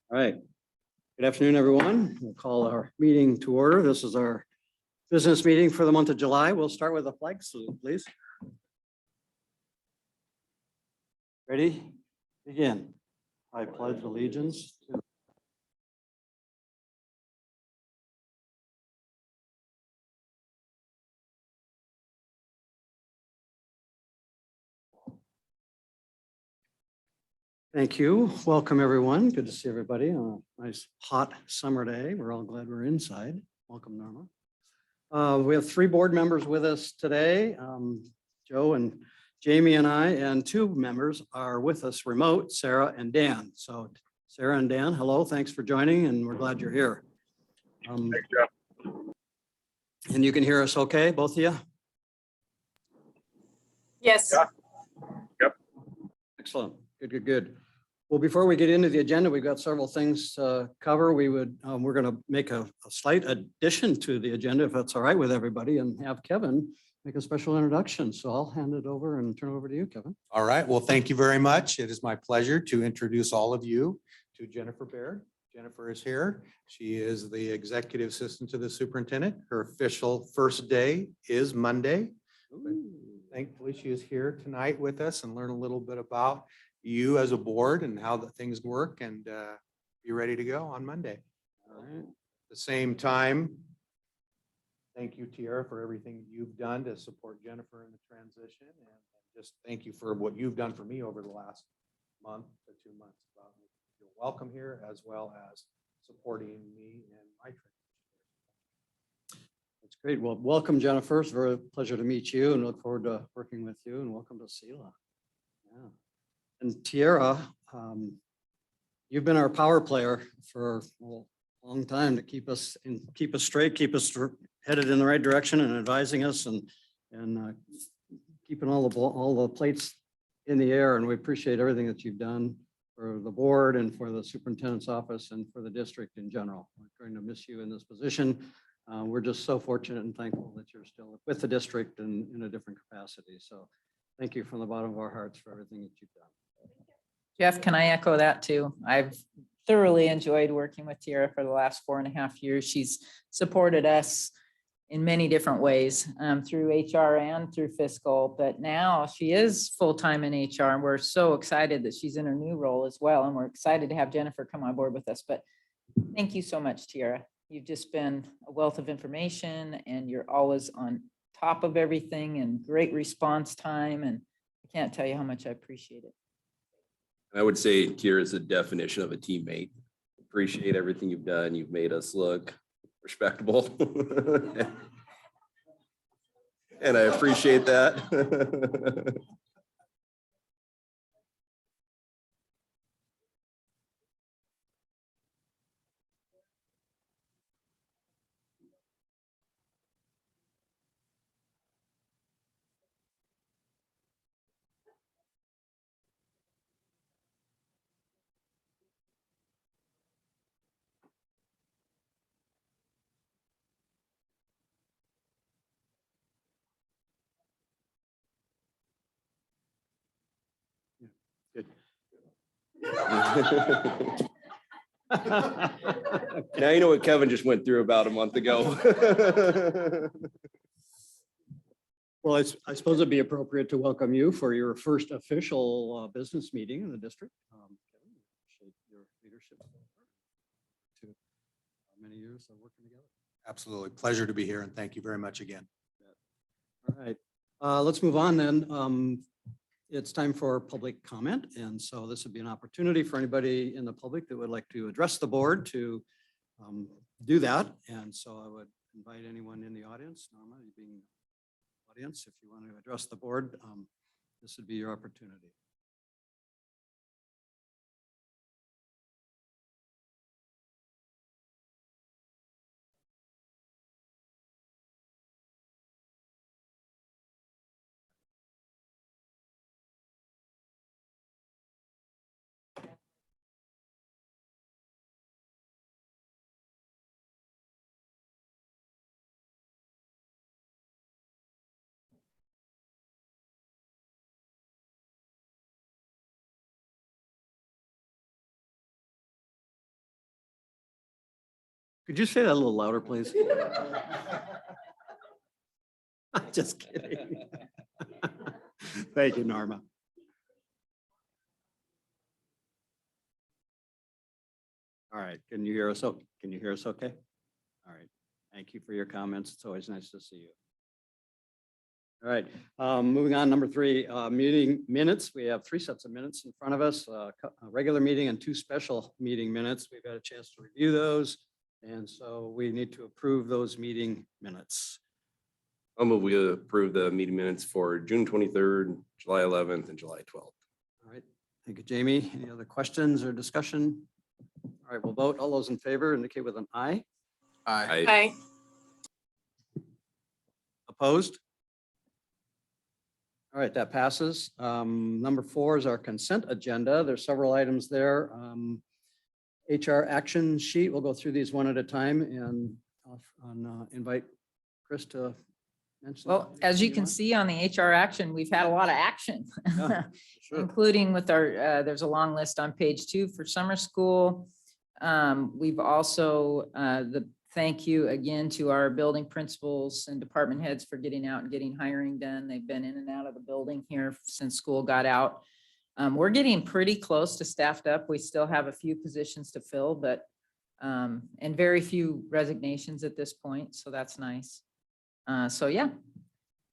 All right. Good afternoon, everyone. We'll call our meeting to order. This is our business meeting for the month of July. We'll start with a flag salute, please. Ready? Begin. I pledge allegiance to Thank you. Welcome, everyone. Good to see everybody on a nice hot summer day. We're all glad we're inside. Welcome, Norma. We have 3 board members with us today. Joe and Jamie and I, and 2 members are with us remote, Sarah and Dan. So Sarah and Dan, hello, thanks for joining, and we're glad you're here. Thanks, Jeff. And you can hear us okay, both of you? Yes. Yeah. Yep. Excellent. Good. Well, before we get into the agenda, we've got several things to cover. We're going to make a slight addition to the agenda, if that's all right with everybody, and have Kevin make a special introduction. So I'll hand it over and turn it over to you, Kevin. All right. Well, thank you very much. It is my pleasure to introduce all of you to Jennifer Baird. Jennifer is here. She is the executive assistant to the superintendent. Her official first day is Monday. Thankfully, she is here tonight with us and learn a little bit about you as a board and how the things work, and be ready to go on Monday. All right. At the same time, thank you, Tiara, for everything you've done to support Jennifer in the transition, and just thank you for what you've done for me over the last month to 2 months. About making me feel welcome here, as well as supporting me in my transition. That's great. Well, welcome, Jennifer. It's a very pleasure to meet you and look forward to working with you, and welcome to Selah. Yeah. And Tiara, you've been our power player for a long time to keep us straight, keep us headed in the right direction, and advising us and keeping all the plates in the air. And we appreciate everything that you've done for the board and for the superintendent's office and for the district in general. We're going to miss you in this position. We're just so fortunate and thankful that you're still with the district and in a different capacity. So thank you from the bottom of our hearts for everything that you've done. Jeff, can I echo that too? I've thoroughly enjoyed working with Tiara for the last 4.5 years. She's supported us in many different ways, through HR and through fiscal, but now she is full-time in HR, and we're so excited that she's in her new role as well. And we're excited to have Jennifer come on board with us. But thank you so much, Tiara. You've just been a wealth of information, and you're always on top of everything and great response time. And I can't tell you how much I appreciate it. I would say Tiara is the definition of a teammate. Appreciate everything you've done. You've made us look respectable. And I appreciate that. Good. Now you know what Kevin just went through about a month ago. Well, I suppose it'd be appropriate to welcome you for your first official business meeting in the district. Kevin, appreciate your leadership to many years of working together. Absolutely. Pleasure to be here, and thank you very much again. All right, let's move on then. It's time for public comment. And so this would be an opportunity for anybody in the public that would like to address the board to do that. And so I would invite anyone in the audience, Norma, you being the audience, if you want to address the board, this would be your opportunity. Could you say that a little louder, please? Just kidding. Thank you, Norma. All right, can you hear us? Can you hear us okay? All right, thank you for your comments. It's always nice to see you. All right, moving on, number 3, meeting minutes. We have 3 sets of minutes in front of us, a regular meeting and 2 special meeting minutes. We've had a chance to review those. And so we need to approve those meeting minutes. I'll move we approve the meeting minutes for June 23rd, July 11th, and July 12th. All right, thank you, Jamie. Any other questions or discussion? All right, we'll vote. All those in favor indicate with an aye. Aye. Opposed? All right, that passes. Number 4 is our consent agenda. There's several items there. HR action sheet. We'll go through these one at a time and I'll invite Chris to mention. Well, as you anything can want. see on the HR action, we've had a lot of action. Yeah, sure. Including with our, there's a long list on page 2 for summer school. We've also, thank you again to our building principals and department heads for getting out and getting hiring done. They've been in and out of the building here since school got out. We're getting pretty close to staffed up. We still have a few positions to fill, but, and very few resignations at this point. So that's nice. So yeah,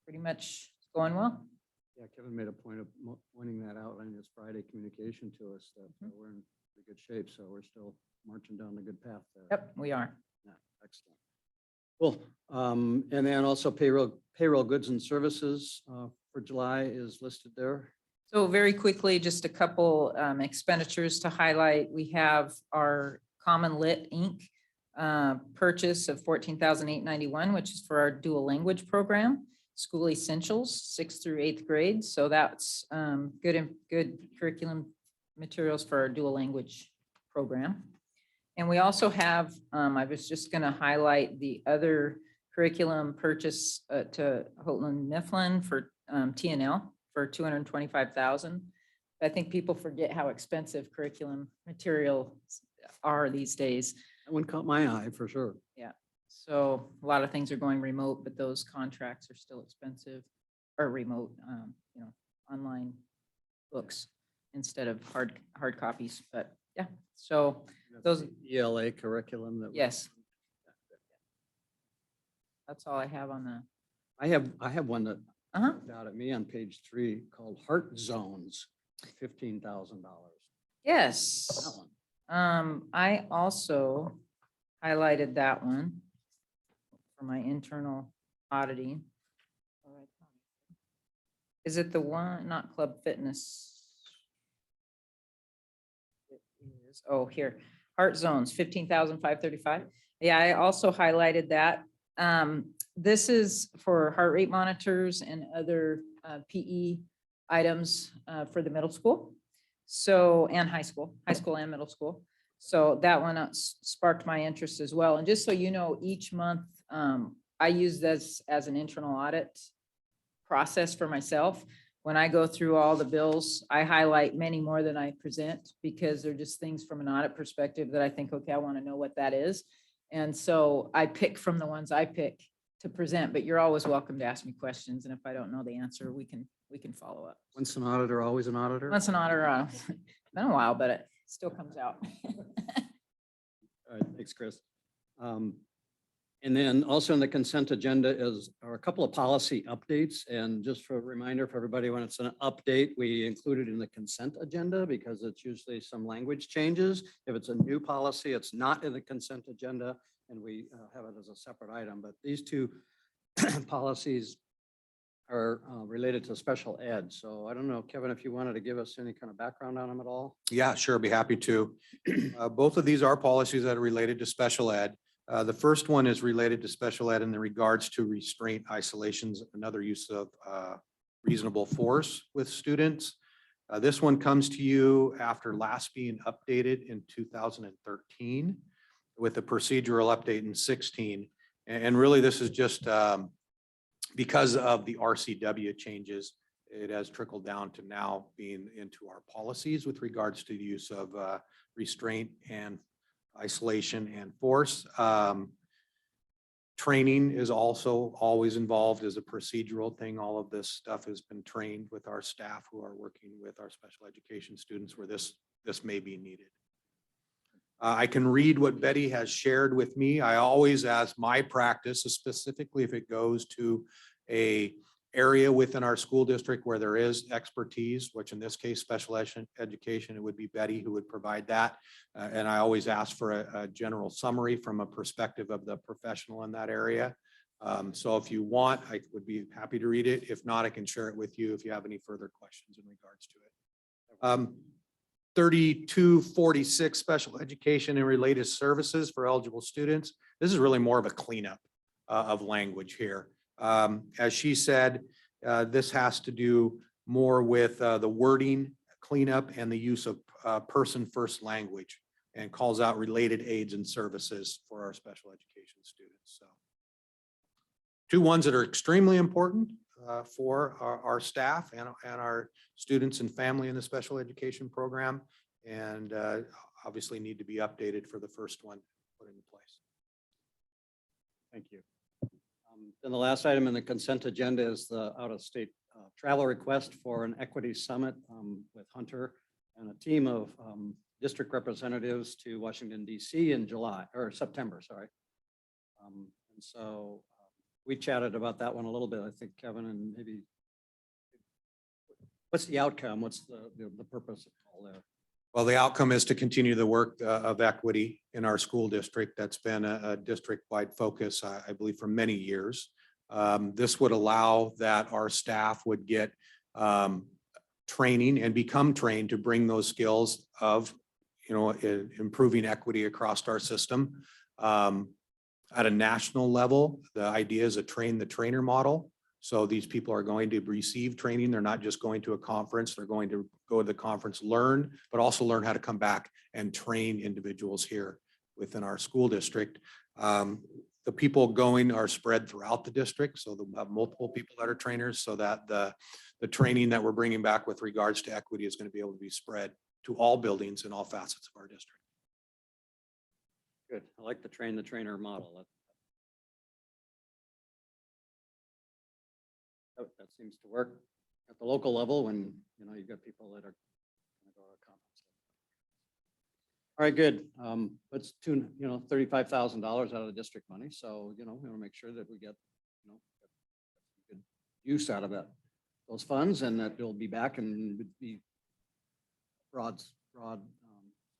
pretty much going well. Yeah, Kevin made a point of pointing that out in his Friday communication to us that we're in pretty good shape. So we're still marching down the good path there. Yep, we are. Yeah, excellent. Cool. And then also payroll goods and services for July is listed there. So very quickly, just a couple expenditures to highlight. We have our Common Lit Inc. Purchase of $14,891, which is for our dual language program, school essentials, 6th through 8th grade. So that's good curriculum materials for our dual language program. And we also have, I was just going to highlight the other curriculum purchase to Houghton Mifflin for TNL for $225,000. I think people forget how expensive curriculum materials are these days. That one caught my eye for sure. Yeah. So a lot of things are going remote, but those contracts are still expensive or remote, online books instead of hard copies. But yeah, so That's those, the ELA curriculum that. yes. That's all I have on the, I have one that jumped out at me on page 3 called Heart Zones, $15,000. yes. I also highlighted that one for my internal auditing. Is it the one, not Club Fitness? It is, oh, here, Heart Zones, 15,535. Yeah, I also highlighted that. This is for heart rate monitors and other PE items for the middle school. So, and high school and middle school. So that one sparked my interest as well. And just so you know, each month I use this as an internal audit process for myself. When I go through all the bills, I highlight many more than I present because they're just things from an audit perspective that I think, okay, I want to know what that is. And so I pick from the ones I pick to present, but you're always welcome to ask me questions. And if I don't know the answer, we can follow up. Once an auditor, always an auditor. Once an auditor, been a while, but it still comes out. All right, thanks, Chris. And then also in the consent agenda are a couple of policy updates. And just for a reminder for everybody, when it's an update, we include it in the consent agenda because it's usually some language changes. If it's a new policy, it's not in the consent agenda and we have it as a separate item. But these 2 policies are related to special ed. So I don't know, Kevin, if you wanted to give us any kind of background on them at all? Yeah, sure, be happy to. Both of these are policies that are related to special ed. The first one is related to special ed in the regards to restraint, isolations, and other use of reasonable force with students. This one comes to you after last being updated in 2013 with a procedural update in 16. And really, this is just because of the RCW changes, it has trickled down to now being into our policies with regards to the use of restraint and isolation, and force. Training is also always involved as a procedural thing. All of this stuff has been trained with our staff who are working with our special education students where this may be needed. I can read what Betty has shared with me. I always, as my practice, specifically if it goes to a area within our school district where there is expertise, which in this case, special education, it would be Betty who would provide that. And I always ask for a general summary from a perspective of the professional in that area. So if you want, I would be happy to read it. If not, I can share it with you if you have any further questions in regards to it. 3246 special education and related services for eligible students. This is really more of a cleanup of language here. As she said, this has to do more with the wording cleanup and the use of person first language, and calls out related aids and services for our special education students. So two ones that are extremely important for our staff and our students and family in the special education program, and obviously need to be updated for the first one put into place. Thank you. Then the last item in the consent agenda is the out-of-state travel request for an equity summit with Hunter and a team of district representatives to Washington, DC in September, sorry. And so we chatted about that one a little bit, I think, Kevin, and maybe what's the outcome? What's the purpose of all that? Well, the outcome is to continue the work of equity in our school district. That's been a district-wide focus, I believe, for many years. This would allow that our staff would get training and become trained to bring those skills of, improving equity across our system. At a national level, the idea is a train the trainer model. So these people are going to receive training. They're not just going to a conference. They're going to go to the conference, learn, but also learn how to come back and train individuals here within our school district. The people going are spread throughout the district. So they'll have multiple people that are trainers, so that the training that we're bringing back with regards to equity is going to be able to be spread to all buildings and all facets of our district. Good. I like the train the trainer model. That seems to work at the local level when, you've got people that are going to go to a conference. All right, good. Let's tune, $35,000 out of the district money. So, we want to make sure that we get, good use out of those funds, and that it'll be back and would be broad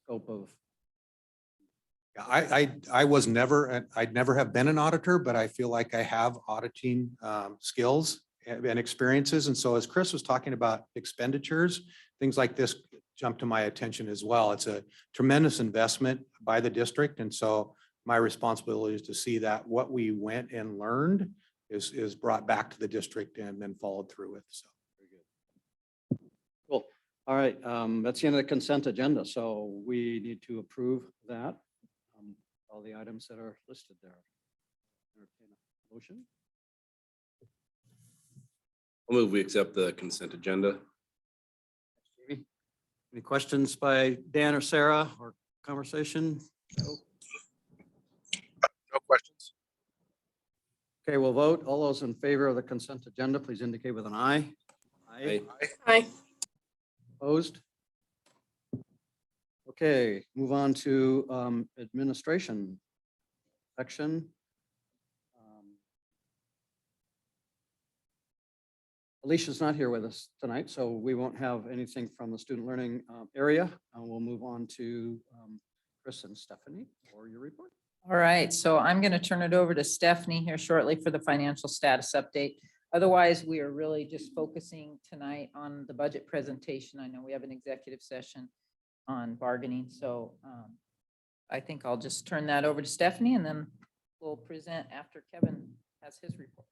scope of. Yeah, I'd never have been an auditor, but I feel like I have auditing skills and experiences. And so as Chris was talking about expenditures, things like this jumped to my attention as well. It's a tremendous investment by the district. And so my responsibility is to see that what we went and learned is brought back to the district and then followed through with. So Very good. Cool. All right. That's the end of the consent agenda. So we need to approve that. All the items that are listed there. Entertain a motion. I'll move we accept the consent agenda. Jamie? Any questions by Dan or Sarah, or conversation? No questions. Okay, we'll vote. All those in favor of the consent agenda, please indicate with an aye. Aye. Aye. Opposed? Okay, move on to administration section. Alicia's not here with us tonight, so we won't have anything from the student learning area. We'll move on to Chris and Stephanie for your report. All right, so I'm going to turn it over to Stephanie here shortly for the financial status update. Otherwise, we are really just focusing tonight on the budget presentation. I know we have an executive session on bargaining, so I think I'll just turn that over to Stephanie, and then we'll present after Kevin has his report.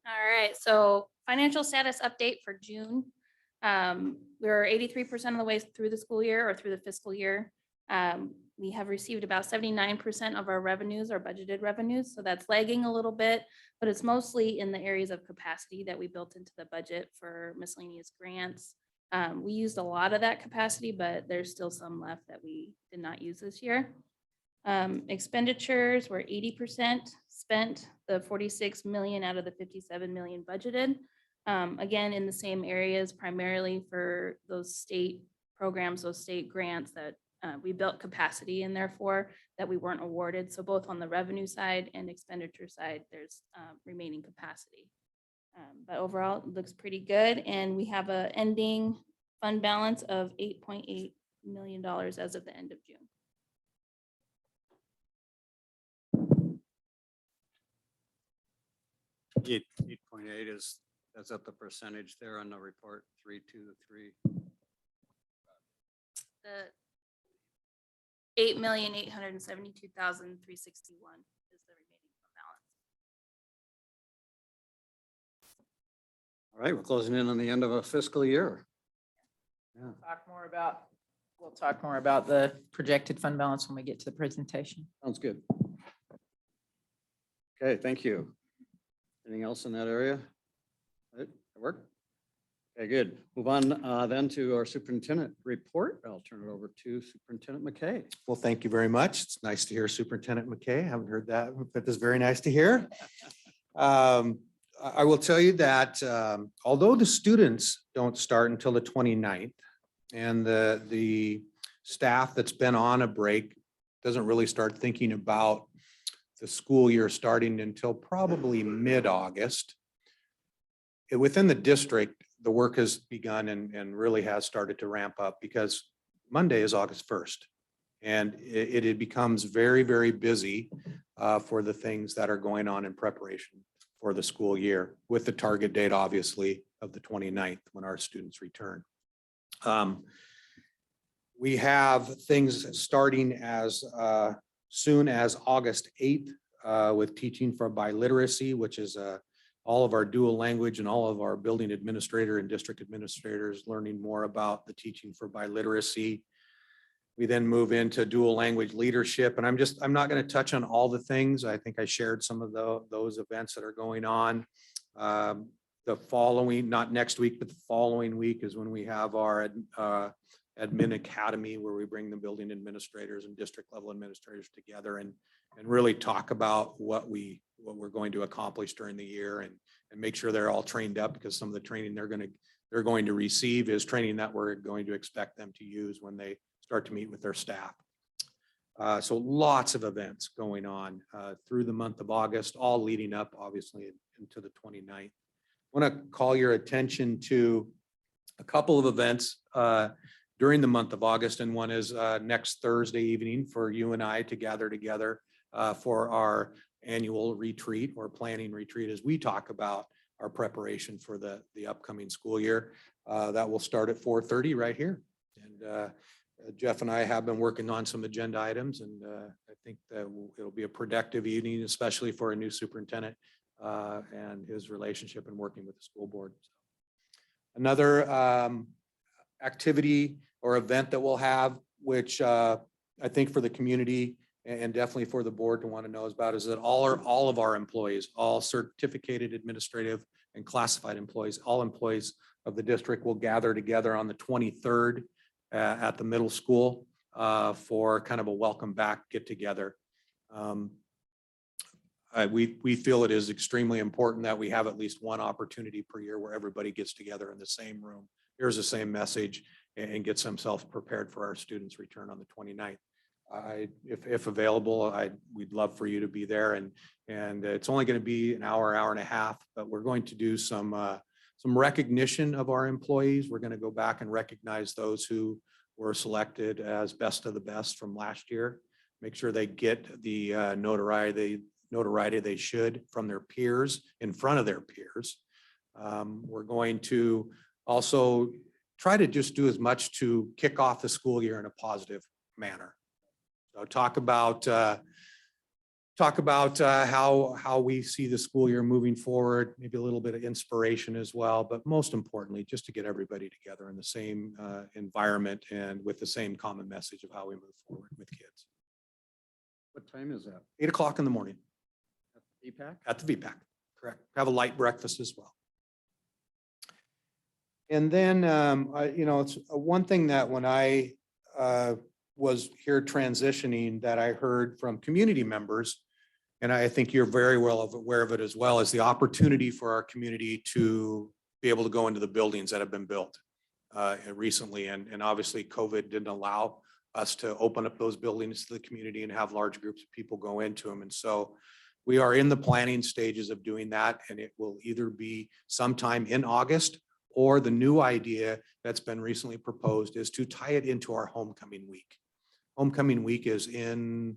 All right, so financial status update for June. We're 83% of the way through the school year, or through the fiscal year. We have received about 79% of our revenues, our budgeted revenues, so that's lagging a little bit, but it's mostly in the areas of capacity that we built into the budget for miscellaneous grants, We used a lot of that capacity, but there's still some left that we did not use this year. Expenditures were 80% spent, the 46 million out of the 57 million budgeted. Again, in the same areas, primarily for those state programs, those state grants that we built capacity in there for that we weren't awarded. So both on the revenue side and expenditure side, there's remaining capacity. But overall, it looks pretty good. And we have a ending fund balance of $8.8 million as of the end of June. Eight point eight is, that's at the percentage there on the report, 323. The 8,872,361 is the remaining fund balance. All right, we're closing in on the end of a fiscal year. Yeah, We'll talk more about the projected fund balance when we get to the presentation. sounds good. Okay, thank you. Anything else in that area? That work? Okay, good. Move on then to our superintendent report. I'll turn it over to Superintendent McKay. Well, thank you very much. It's nice to hear Superintendent McKay. I haven't heard that, but it's very nice to hear. I will tell you that although the students don't start until the 29th, and the staff that's been on a break doesn't really start thinking about the school year starting until probably mid-August. Within the district, the work has begun and really has started to ramp up because Monday is August 1st. And it becomes very, very busy for the things that are going on in preparation for the school year, with the target date, obviously, of the 29th when our students return. We have things starting as soon as August 8th with teaching for biliteracy, which is all of our dual language and all of our building administrator and district administrators learning more about the teaching for biliteracy. We then move into dual language leadership, and I'm not going to touch on all the things. I think I shared some of those events that are going on. The following, not next week, but the following week is when we have our admin academy, where we bring the building administrators and district level administrators together and really talk about what we're going to accomplish during the year and make sure they're all trained up, because some of the training they're going to receive is training that we're going to expect them to use when they start to meet with their staff. So lots of events going on through the month of August, all leading up obviously into the 29th. I want to call your attention to a couple of events during the month of August, and one is next Thursday evening for you and I to gather together for our annual retreat or planning retreat as we talk about our preparation for the upcoming school year. That will start at 4:30 right here. And Jeff and I have been working on some agenda items, and I think that it'll be a productive evening, especially for a new superintendent and his relationship and working with the school board. Another activity or event that we'll have, which I think for the community and definitely for the board to want to know about, is that all of our employees, all certificated administrative and classified employees, all employees of the district will gather together on the 23rd at the middle school for kind of a welcome back get together. We feel it is extremely important that we have at least one opportunity per year where everybody gets together in the same room, here's the same message, and gets themselves prepared for our students' return on the 29th. If available, we'd love for you to be there, and it's only going to be an hour and a half, but we're going to do some recognition of our employees. We're going to go back and recognize those who were selected as best of the best from last year. Make sure they get the notoriety they should from their peers, in front of their peers. We're going to also try to just do as much to kick off the school year in a positive manner. So talk about how we see the school year moving forward, maybe a little bit of inspiration as well, but most importantly, just to get everybody together in the same environment and with the same common message of how we move forward with kids. What time is that? 8 o'clock in the morning EPAC? at the VPAC, correct. Have a light breakfast as well. And then, it's one thing that when I was here transitioning that I heard from community members, and I think you're very well aware of it as well, is the opportunity for our community to be able to go into the buildings that have been built recently. And obviously COVID didn't allow us to open up those buildings to the community and have large groups of people go into them. And so we are in the planning stages of doing that, and it will either be sometime in August, or the new idea that's been recently proposed is to tie it into our homecoming week. Homecoming week is in,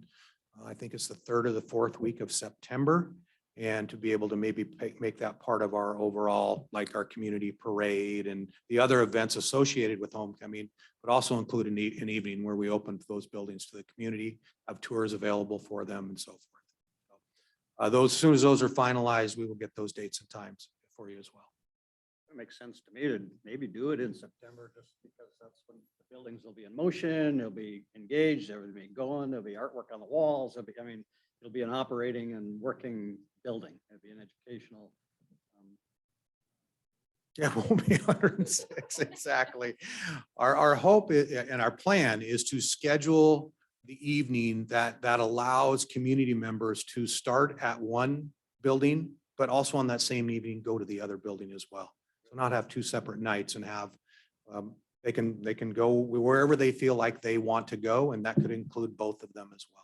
I think it's the 3rd or the 4th week of September. And to be able to maybe make that part of our overall, like our community parade and the other events associated with homecoming, but also include an evening where we open those buildings to the community, have tours available for them and so forth. As soon as those are finalized, we will get those dates and times for you as well. It makes sense to me to maybe do it in September, just because that's when the buildings will be in motion, they'll be engaged, everything will be going, there'll be artwork on the walls, it'll be an operating and working building. It'll be an educational. Yeah, we'll be 106, exactly. Our hope and our plan is to schedule the evening that allows community members to start at one building, but also on that same evening, go to the other building as well. So not have 2 separate nights and have, they can go wherever they feel like they want to go, and that could include both of them as well.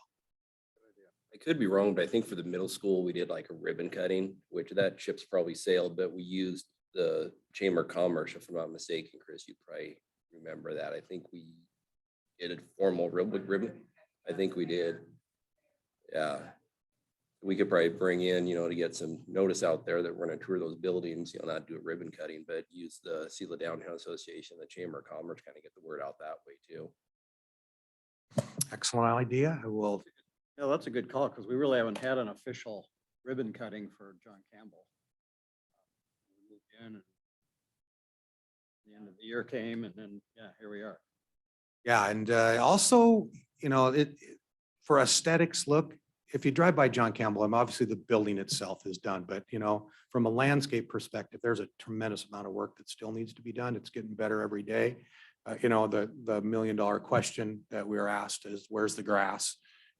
I could be wrong, but I think for the middle school, we did like a ribbon cutting, which that ship's probably sailed, but we used the Chamber of Commerce, if I'm not mistaken, Chris, you probably remember that. I think we did a formal ribbon. I think we did. Yeah. We could probably bring in, to get some notice out there that we're going to tour those buildings, not do a ribbon cutting, but use the Selah Downtown Association, the Chamber of Commerce, kind of get the word out that way too. Excellent idea. I will. Yeah, that's a good call, because we really haven't had an official ribbon cutting for John Campbell. We moved in and the end of the year came, and then, yeah, here we are. Yeah, and also, for aesthetics look, if you drive by John Campbell, obviously the building itself is done, but from a landscape perspective, there's a tremendous amount of work that still needs to be done. It's getting better every day. The $1 million question that we were asked is, where's the grass?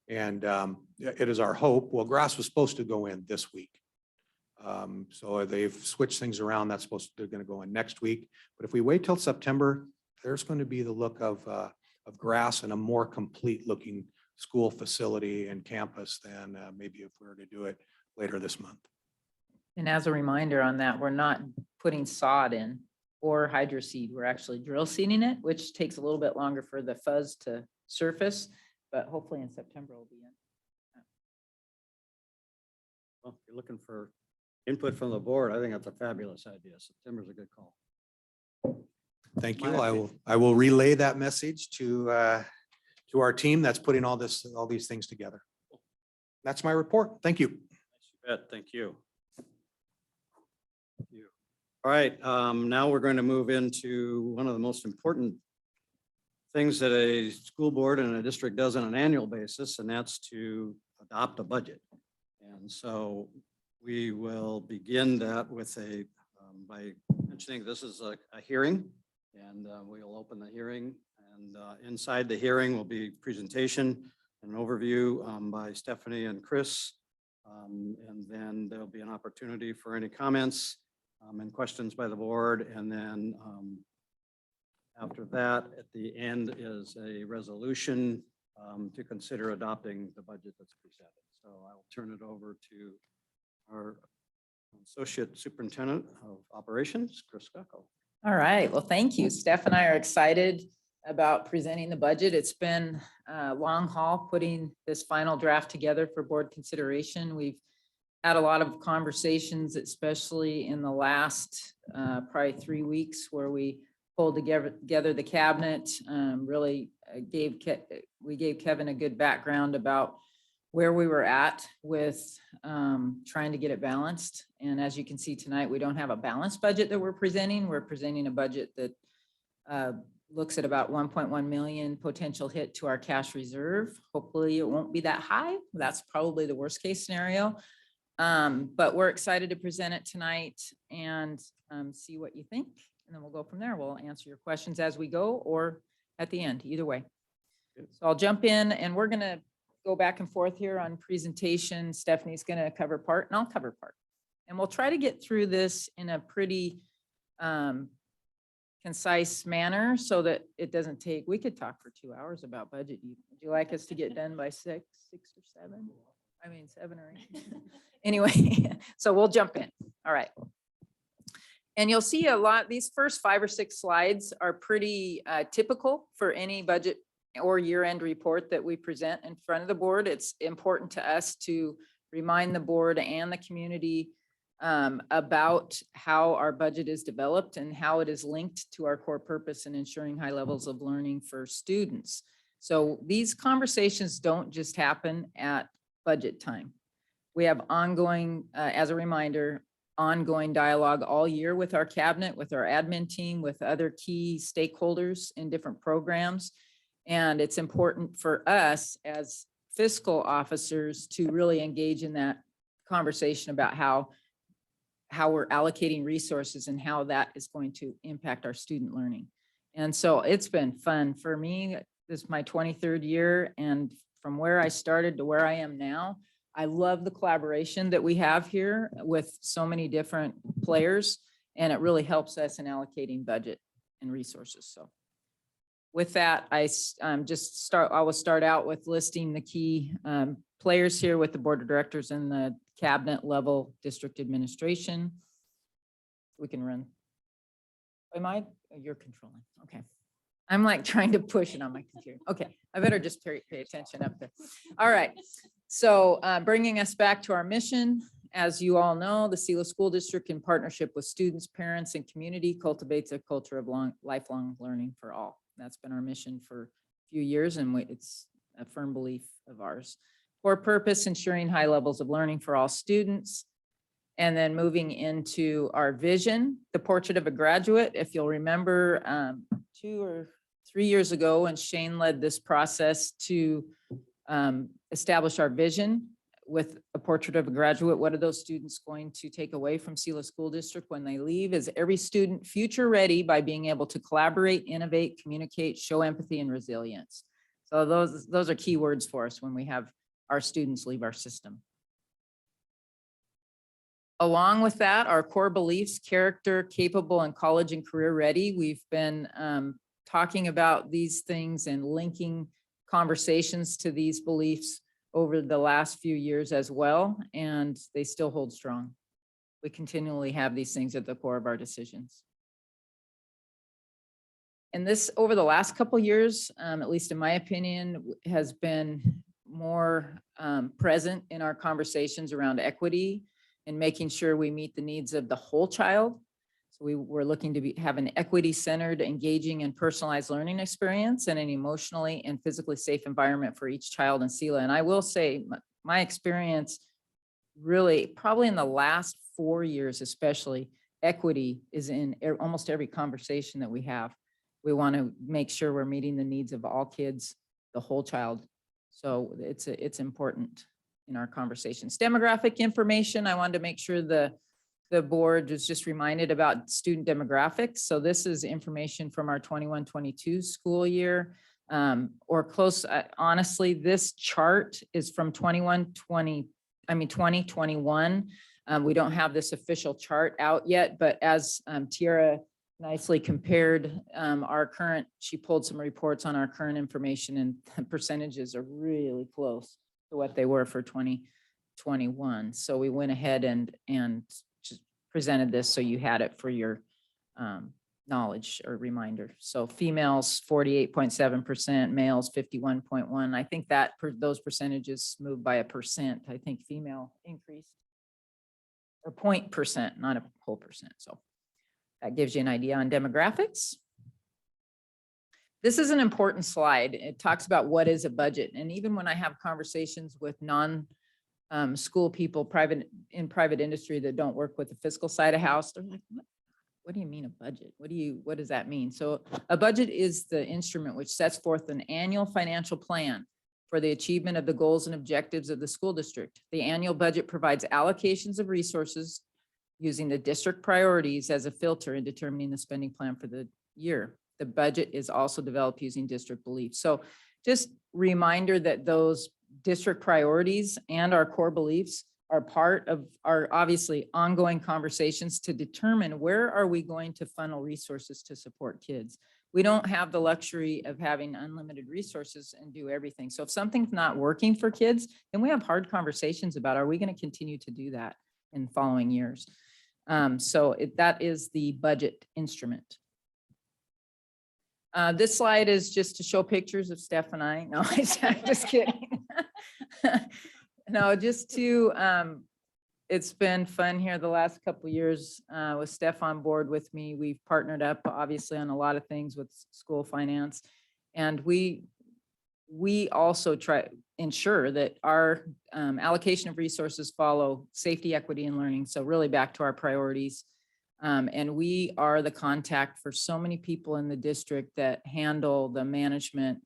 And it is our hope. Well, grass was supposed to go in this week. So they've switched things around. They're going to go in next week. But if we wait till September, there's going to be the look of grass and a more complete looking school facility and campus than maybe if we were to do it later this month. And as a reminder on that, we're not putting sod in or hydro seed. We're actually drill seeding it, which takes a little bit longer for the fuzz to surface, but hopefully in September we'll be in. Well, if you're looking for input from the board, I think that's a fabulous idea. September's a good call. Thank you. My I will relay that message to our team that's putting all these things together. That's my report. Thank you. You bet. Thank you. Thank you. All right, now we're going to move into one of the most important things that a school board and a district does on an annual basis, and that's to adopt a budget. And so we will begin that with by mentioning this is a hearing, and we'll open the hearing. And inside the hearing will be presentation and an overview by Stephanie and Chris. And then there'll be an opportunity for any comments and questions by the board. And then after that, at the end is a resolution to consider adopting the budget that's presented. So I'll turn it over to our Associate Superintendent of Operations, Chris Gucko. All right, well, thank you. Steph and I are excited about presenting the budget. It's been a long haul putting this final draft together for board consideration. We've had a lot of conversations, especially in the last probably 3 weeks, where we pulled together the cabinet, really gave Kevin a good background about where we were at with trying to get it balanced. And as you can see tonight, we don't have a balanced budget that we're presenting. We're presenting a budget that looks at about 1.1 million potential hit to our cash reserve. Hopefully it won't be that high. That's probably the worst case scenario. But we're excited to present it tonight and see what you think. and then we'll go from there. We'll answer your questions as we go or at the end, either way. So I'll jump in and we're gonna go back and forth here on presentation. Stephanie's gonna cover part and I'll cover part. And we'll try to get through this in a pretty concise manner so that it doesn't take, we could talk for 2 hours about budget. Would you like us to get done by six or seven? I mean, 7 or 8. Anyway, so we'll jump in. All right. And you'll see a lot, these first 5 or 6 slides are pretty typical for any budget or year-end report that we present in front of the board. It's important to us to remind the board and the community about how our budget is developed and how it is linked to our core purpose in ensuring high levels of learning for students. So these conversations don't just happen at budget time. We have ongoing, as a reminder, ongoing dialogue all year with our cabinet, with our admin team, with other key stakeholders in different programs. And it's important for us as fiscal officers to really engage in that conversation about how we're allocating resources and how that is going to impact our student learning. And so it's been fun for me. This is my 23rd year. And from where I started to where I am now, I love the collaboration that we have here with so many different players. And it really helps us in allocating budget and resources. So with that, I will start out with listing the key players here with the board of directors and the cabinet level district administration. We can run. You're controlling. Okay. I'm like trying to push it on my computer. Okay. I better just pay attention up there. All right. So bringing us back to our mission, as you all know, the Selah School District in partnership with students, parents, and community cultivates a culture of lifelong learning for all. That's been our mission for a few years, and it's a firm belief of ours. Core purpose, ensuring high levels of learning for all students. And then moving into our vision, the portrait of a graduate. If you'll remember 2 or 3 years ago, when Shane led this process to establish our vision with a portrait of a graduate, what are those students going to take away from Selah School District when they leave? Is every student future ready by being able to collaborate, innovate, communicate, show empathy and resilience? So those are key words for us when we have our students leave our system. Along with that, our core beliefs: character, capable, and college and career ready. We've been talking about these things and linking conversations to these beliefs over the last few years as well, and they still hold strong. We continually have these things at the core of our decisions. And this, over the last couple of years, at least in my opinion, has been more present in our conversations around equity and making sure we meet the needs of the whole child. So we were looking to have an equity-centered, engaging, and personalized learning experience and an emotionally and physically safe environment for each child in Selah. And I will say my experience really, probably in the last 4 years especially, equity is in almost every conversation that we have. We want to make sure we're meeting the needs of all kids, the whole child. So it's important in our conversations. Demographic information, I wanted to make sure the board was just reminded about student demographics. So this is information from our 21-22 school year, or close. Honestly, this chart is from 2021. We don't have this official chart out yet, but as Tiara nicely compared our current, she pulled some reports on our current information, and the percentages are really close to what they were for 2021. So we went ahead and just presented this so you had it for your knowledge or reminder. So females 48.7%, males 51.1. I think that those percentages moved by 1%. I think female increased or 0.%, not a whole percent. So that gives you an idea on demographics. This is an important slide. It talks about what is a budget. And even when I have conversations with school people, in private industry that don't work with the fiscal side of house, they're like, what do you mean a budget? What does that mean? So a budget is the instrument which sets forth an annual financial plan for the achievement of the goals and objectives of the school district. The annual budget provides allocations of resources using the district priorities as a filter in determining the spending plan for the year. The budget is also developed using district beliefs. So just reminder that those district priorities and our core beliefs are part of our obviously ongoing conversations to determine where are we going to funnel resources to support kids. We don't have the luxury of having unlimited resources and do everything. So if something's not working for kids, then we have hard conversations about, are we going to continue to do that in following years? That is the budget instrument. This slide is just to show pictures of Steph and I. No, I'm just kidding. No, just to, it's been fun here the last couple of years with Steph on board with me. We've partnered up obviously on a lot of things with school finance. And we also try ensure that our allocation of resources follow safety, equity, and learning. So really back to our priorities. And we are the contact for so many people in the district that handle the management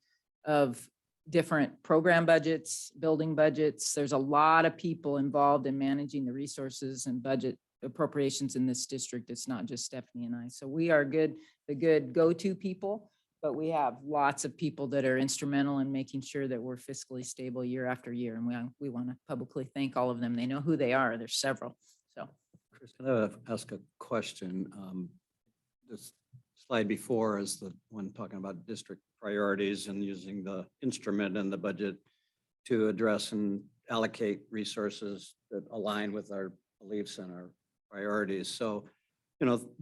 of different program budgets, building budgets. There's a lot of people involved in managing the resources and budget appropriations in this district. It's not just Stephanie and I. So we are the good go-to people, but we have lots of people that are instrumental in making sure that we're fiscally stable year after year. And we want to publicly thank all of them. They know who they are. There's several. So. Chris, can I ask a question? This slide before is the one talking about district priorities and using the instrument and the budget to address and allocate resources that align with our beliefs and our priorities. So,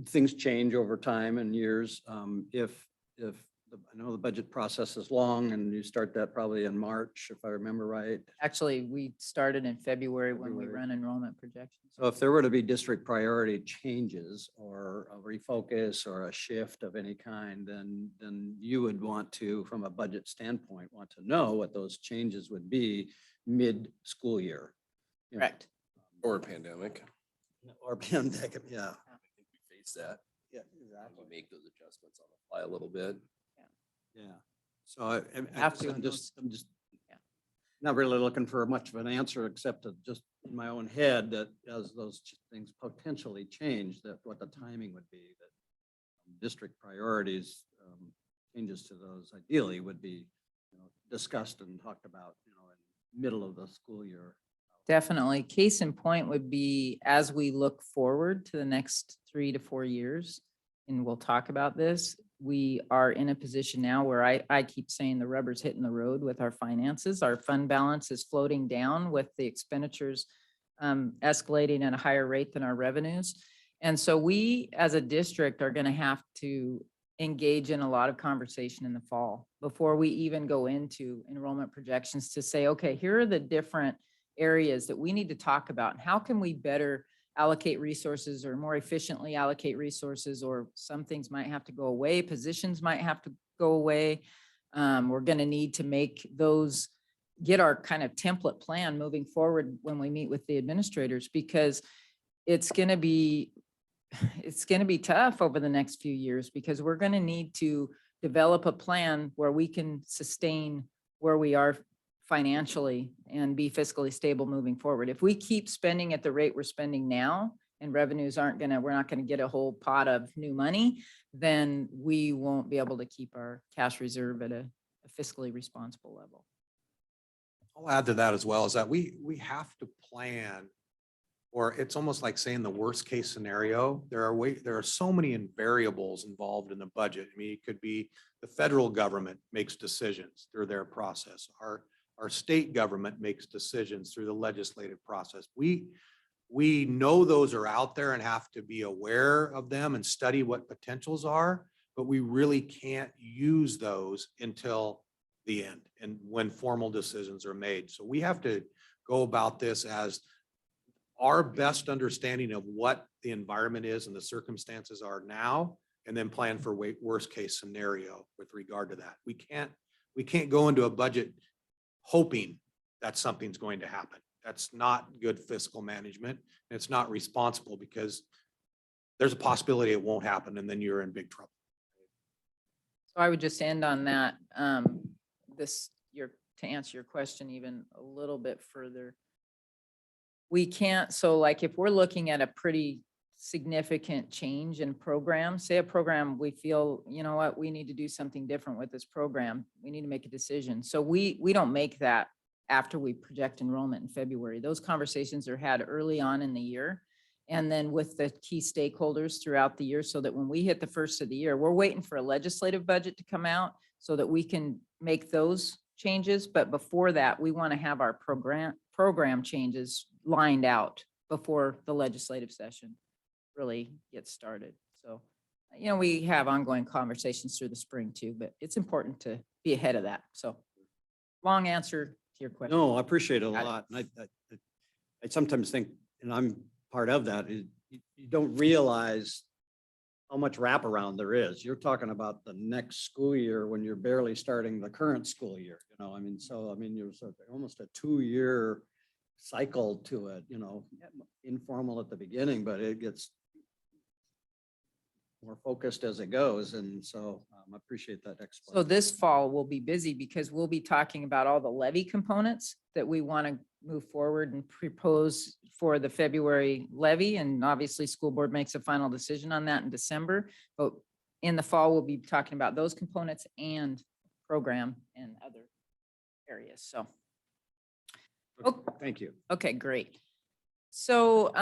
things change over time and years. I know the budget process is long and you start that probably in March, if I remember right. Actually, we started in February when we run enrollment projections. So if there were to be district priority changes or a refocus or a shift of any kind, then you would want to, from a budget standpoint, want to know what those changes would be mid-school year. Correct. Or pandemic. Or pandemic, yeah. I think we face that. Yeah, We exactly. make those adjustments on the fly a little bit. Yeah. So I'm Have to just Yeah. not really looking for much of an answer except to just in my own head that as those things potentially change, that what the timing would be, that district priorities, changes to those ideally would be discussed and talked about, in middle of the school year. Definitely. Case in point would be as we look forward to the next 3 to 4 years, and we'll talk about this, we are in a position now where I keep saying the rubber's hitting the road with our finances. Our fund balance is floating down with the expenditures escalating at a higher rate than our revenues. And so we, as a district, are going to have to engage in a lot of conversation in the fall before we even go into enrollment projections to say, okay, here are the different areas that we need to talk about and how can we better allocate resources or more efficiently allocate resources, or some things might have to go away, positions might have to go away. We're going to need to get our kind of template plan moving forward when we meet with the administrators, because it's going to be tough over the next few years, because we're going to need to develop a plan where we can sustain where we are financially and be fiscally stable moving forward. If we keep spending at the rate we're spending now and revenues we're not going to get a whole pot of new money, then we won't be able to keep our cash reserve at a fiscally responsible level. I'll add to that as well, is that we have to plan, or it's almost like saying the worst case scenario. There are so many variables involved in the budget. I mean, it could be the federal government makes decisions through their process. Our state government makes decisions through the legislative process. We know those are out there and have to be aware of them and study what potentials are, but we really can't use those until the end and when formal decisions are made. So we have to go about this as our best understanding of what the environment is and the circumstances are now, and then plan for worst case scenario with regard to that. We can't go into a budget hoping that something's going to happen. That's not good fiscal management. And it's not responsible, because there's a possibility it won't happen and then you're in big trouble. So I would just end on that. To answer your question even a little bit further, we can't, so like if we're looking at a pretty significant change in program, say a program, we feel, you know what, we need to do something different with this program. We need to make a decision. So we don't make that after we project enrollment in February. Those conversations are had early on in the year. And then with the key stakeholders throughout the year, so that when we hit the first of the year, we're waiting for a legislative budget to come out so that we can make those changes. But before that, we want to have our program changes lined out before the legislative session really gets started. So, you know, we have ongoing conversations through the spring too, but it's important to be ahead of that. So long answer to your question. No, I appreciate it a Got it. lot. And I sometimes think, and I'm part of that, is you don't realize how much wraparound there is. You're talking about the next school year when you're barely starting the current school year, you know, I mean, so, I mean, you're sort of almost a 2-year cycle to it, you know, informal at the beginning, but it gets more focused as it goes. And so I appreciate that So explanation. this fall will be busy because we'll be talking about all the levy components that we want to move forward and propose for the February levy. And obviously, school board makes a final decision on that in December. But in the fall, we'll be talking about those components and program and other areas. So, Thank you. okay, great. So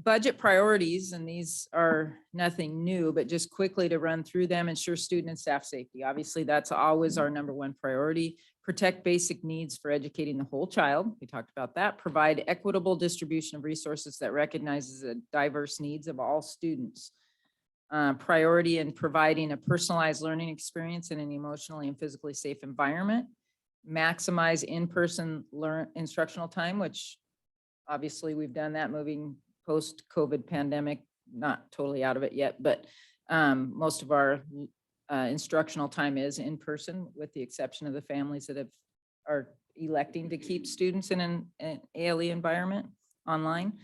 budget priorities, and these are nothing new, but just quickly to run through them: ensure student and staff safety. Obviously, that's always our #1 priority. Protect basic needs for educating the whole child. We talked about that. Provide equitable distribution of resources that recognizes the diverse needs of all students. Priority in providing a personalized learning experience in an emotionally and physically safe environment. Maximize in-person instructional time, which obviously we've done that moving post-COVID pandemic, not totally out of it yet, but most of our instructional time is in person, with the exception of the families that are electing to keep students in an ALE environment online.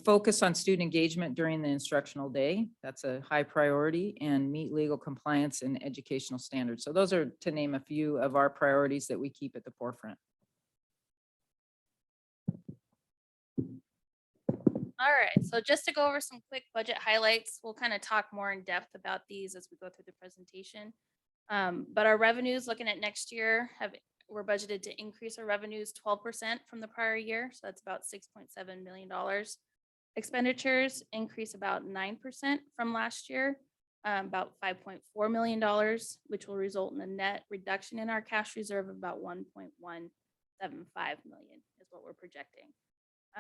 Focus on student engagement during the instructional day. That's a high priority, and meet legal compliance and educational standards. So those are, to name a few of our priorities that we keep at the forefront. All right, so just to go over some quick budget highlights, we'll kind of talk more in depth about these as we go through the presentation. But our revenues, looking at next year, we're budgeted to increase our revenues 12% from the prior year. So that's about $6.7 million. Expenditures increase about 9% from last year, about $5.4 million, which will result in a net reduction in our cash reserve of about $1.175 million is what we're projecting.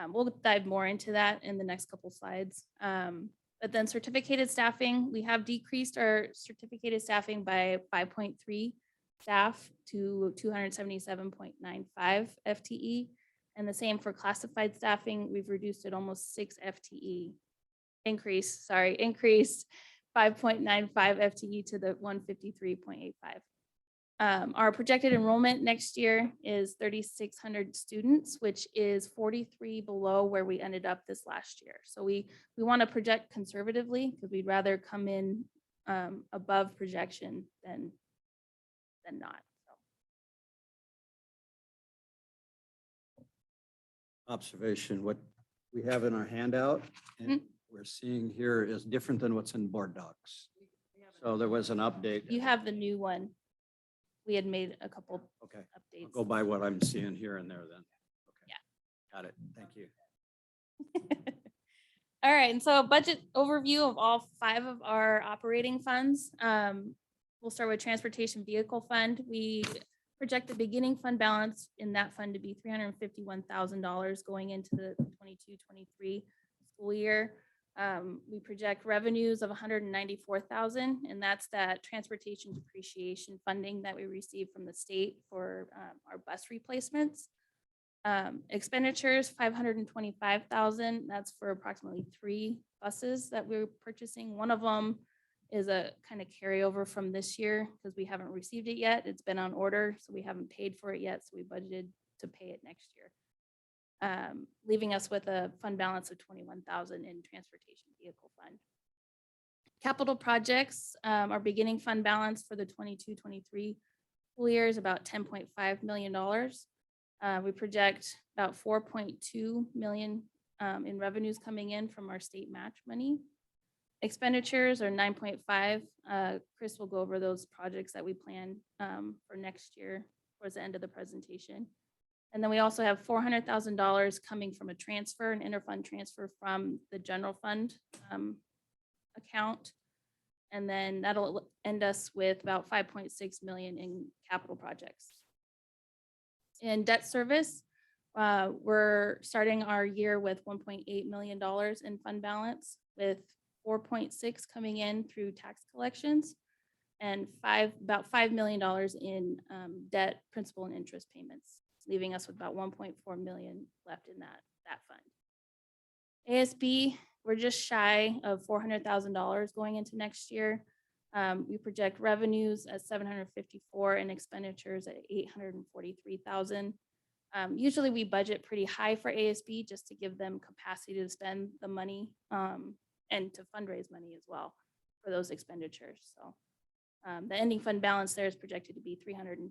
We'll dive more into that in the next couple slides. But then certificated staffing, we have decreased our certificated staffing by 5.3 staff to 277.95 FTE. And the same for classified staffing, we've reduced it almost 6 FTE. Increased 5.95 FTE to the 153.85. Our projected enrollment next year is 3,600 students, which is 43 below where we ended up this last year. So we want to project conservatively because we'd rather come in above projection than not. Observation, what we have in our handout and we're seeing here is different than what's in board docs. So there was an update. You have the new one. We had made a couple Okay, I'll updates. go by what I'm seeing here and there then. Okay. Yeah. Got it. Thank you. All right, and so a budget overview of all 5 of our operating funds. We'll start with Transportation Vehicle Fund. We project the beginning fund balance in that fund to be $351,000 going into the 22-23 school year. We project revenues of $194,000, and that's that transportation depreciation funding that we receive from the state for our bus replacements. Expenditures, $525,000. That's for approximately 3 buses that we're purchasing. One of them is a kind of carryover from this year because we haven't received it yet. It's been on order, so we haven't paid for it yet. So we budgeted to pay it next year. Leaving us with a fund balance of $21,000 in Transportation Vehicle Fund. Capital projects, our beginning fund balance for the 22-23 school year is about $10.5 million. We project about $4.2 million in revenues coming in from our state match money. Expenditures are 9.5. Chris will go over those projects that we plan for next year towards the end of the presentation. And then we also have $400,000 coming from a transfer, an interfund transfer from the general fund account. And then that'll end us with about 5.6 million in capital projects. In debt service, we're starting our year with $1.8 million in fund balance, with 4.6 coming in through tax collections and about $5 million in debt, principal and interest payments, leaving us with about 1.4 million left in that fund. ASB, we're just shy of $400,000 going into next year. We project revenues at 754 and expenditures at 843,000. Usually we budget pretty high for ASB just to give them capacity to spend the money and to fundraise money as well for those expenditures. So the ending fund balance there is projected to be $310,000.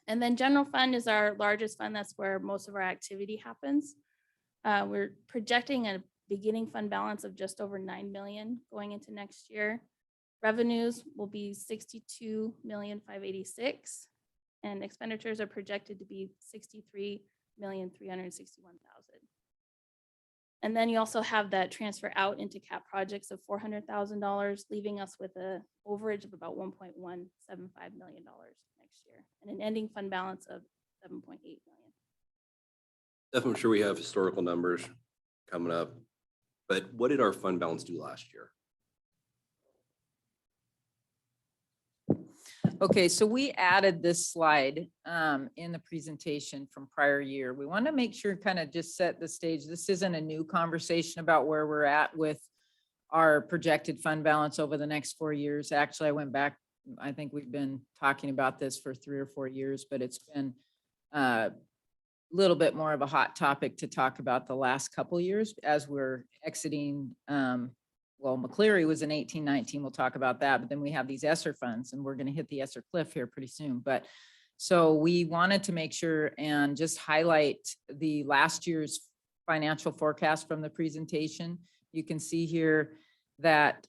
And then general fund is our largest fund. That's where most of our activity happens. We're projecting a beginning fund balance of just over 9 million going into next year. Revenues will be 62,586,000, and expenditures are projected to be 63,361,000. And then you also have that transfer out into cap projects of $400,000, leaving us with a overage of about $1.175 million next year, and an ending fund balance of 7.8 million. Definitely sure we have historical numbers coming up, but what did our fund balance do last year? Okay, so we added this slide in the presentation from prior year. We want to make sure, kind of just set the stage. This isn't a new conversation about where we're at with our projected fund balance over the next 4 years. Actually, I went back, I think we've been talking about this for 3 or 4 years, but it's been a little bit more of a hot topic to talk about the last couple of years as we're exiting. Well, McCleary was in 1819. We'll talk about that, but then we have these ESSER funds and we're going to hit the ESSER cliff here pretty soon. But so we wanted to make sure and just highlight the last year's financial forecast from the presentation. You can see here that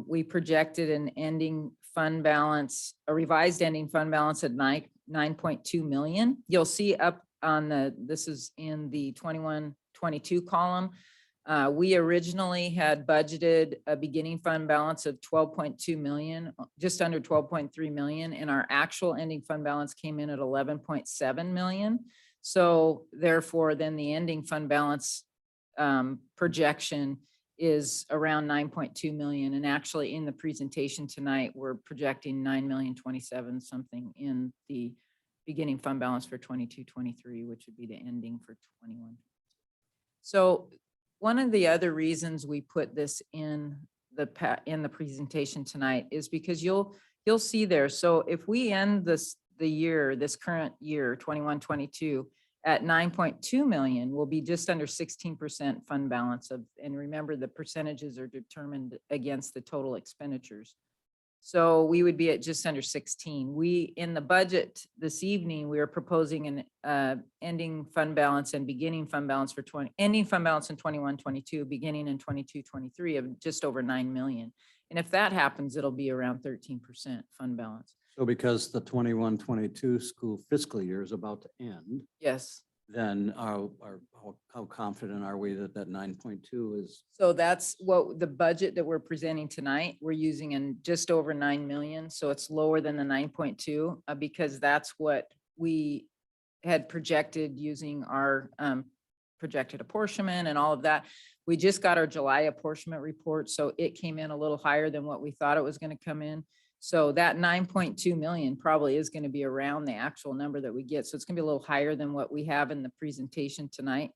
we projected an ending fund balance, a revised ending fund balance at 9.2 million. You'll see up on this is in the 21-22 column. We originally had budgeted a beginning fund balance of 12.2 million, just under 12.3 million, and our actual ending fund balance came in at 11.7 million. So therefore, then the ending fund balance projection is around 9.2 million. And actually in the presentation tonight, we're projecting 9,027,000 something in the beginning fund balance for 22-23, which would be the ending for 21. So one of the other reasons we put this in the presentation tonight is because you'll see there. So if we end this current year 21-22 at 9.2 million, will be just under 16% fund balance of, and remember the percentages are determined against the total expenditures. So we would be at just under 16. We, in the budget this evening, we are proposing an ending fund balance and beginning fund balance for ending fund balance in 21-22, beginning in 22-23 of just over 9 million. And if that happens, it'll be around 13% fund balance. So because the 21-22 school fiscal year is about to end, Yes. then how confident are we that that 9.2 is? So that's what the budget that we're presenting tonight, we're using in just over 9 million. So it's lower than the 9.2 because that's what we had projected using our projected apportionment and all of that. We just got our July apportionment report. So it came in a little higher than what we thought it was going to come in. So that 9.2 million probably is going to be around the actual number that we get. So it's going to be a little higher than what we have in the presentation tonight,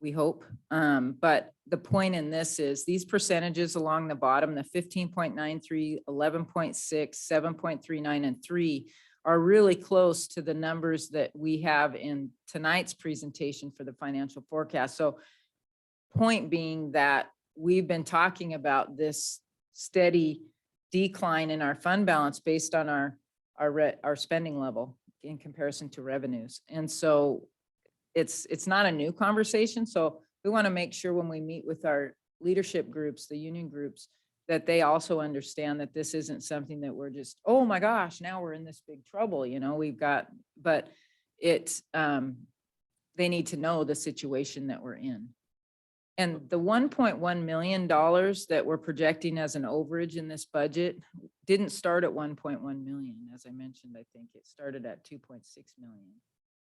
we hope. But the point in this is these percentages along the bottom, the 15.93, 11.6, 7.39, and 3 are really close to the numbers that we have in tonight's presentation for the financial forecast. So point being that we've been talking about this steady decline in our fund balance based on our spending level in comparison to revenues. And so it's not a new conversation. So we want to make sure when we meet with our leadership groups, the union groups, that they also understand that this isn't something that we're just, oh my gosh, now we're in this big trouble, we've got, but it's, they need to know the situation that we're in. And the $1.1 million that we're projecting as an overage in this budget didn't start at 1.1 million. As I mentioned, I think it started at 2.6 million.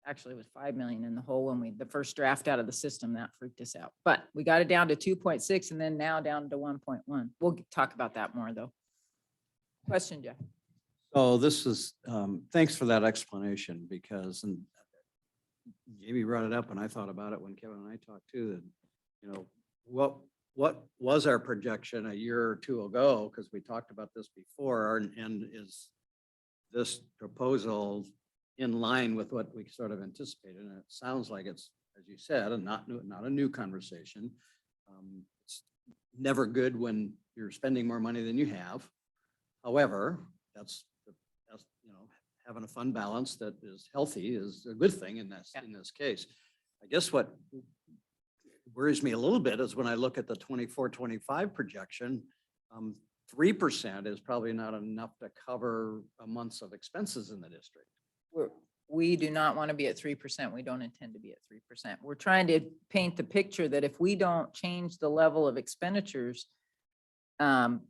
Actually, it was 5 million in the hole when the first draft out of the system, that freaked us out. But we got it down to 2.6 and then now down to 1.1. We'll talk about that more though. Question, Jeff? So this is, thanks for that explanation because, and Jamie brought it up and I thought about it when Kevin and I talked too, that, what was our projection a year or two ago? Because we talked about this before, and is this proposal in line with what we sort of anticipated? And it sounds like it's, as you said, not a new conversation. It's never good when you're spending more money than you have. However, that's having a fund balance that is healthy is a good thing in this case. I guess what worries me a little bit is when I look at the 24-25 projection, 3% is probably not enough to cover a month's of expenses in the district. We do not want to be at 3%. We don't intend to be at 3%. We're trying to paint the picture that if we don't change the level of expenditures, that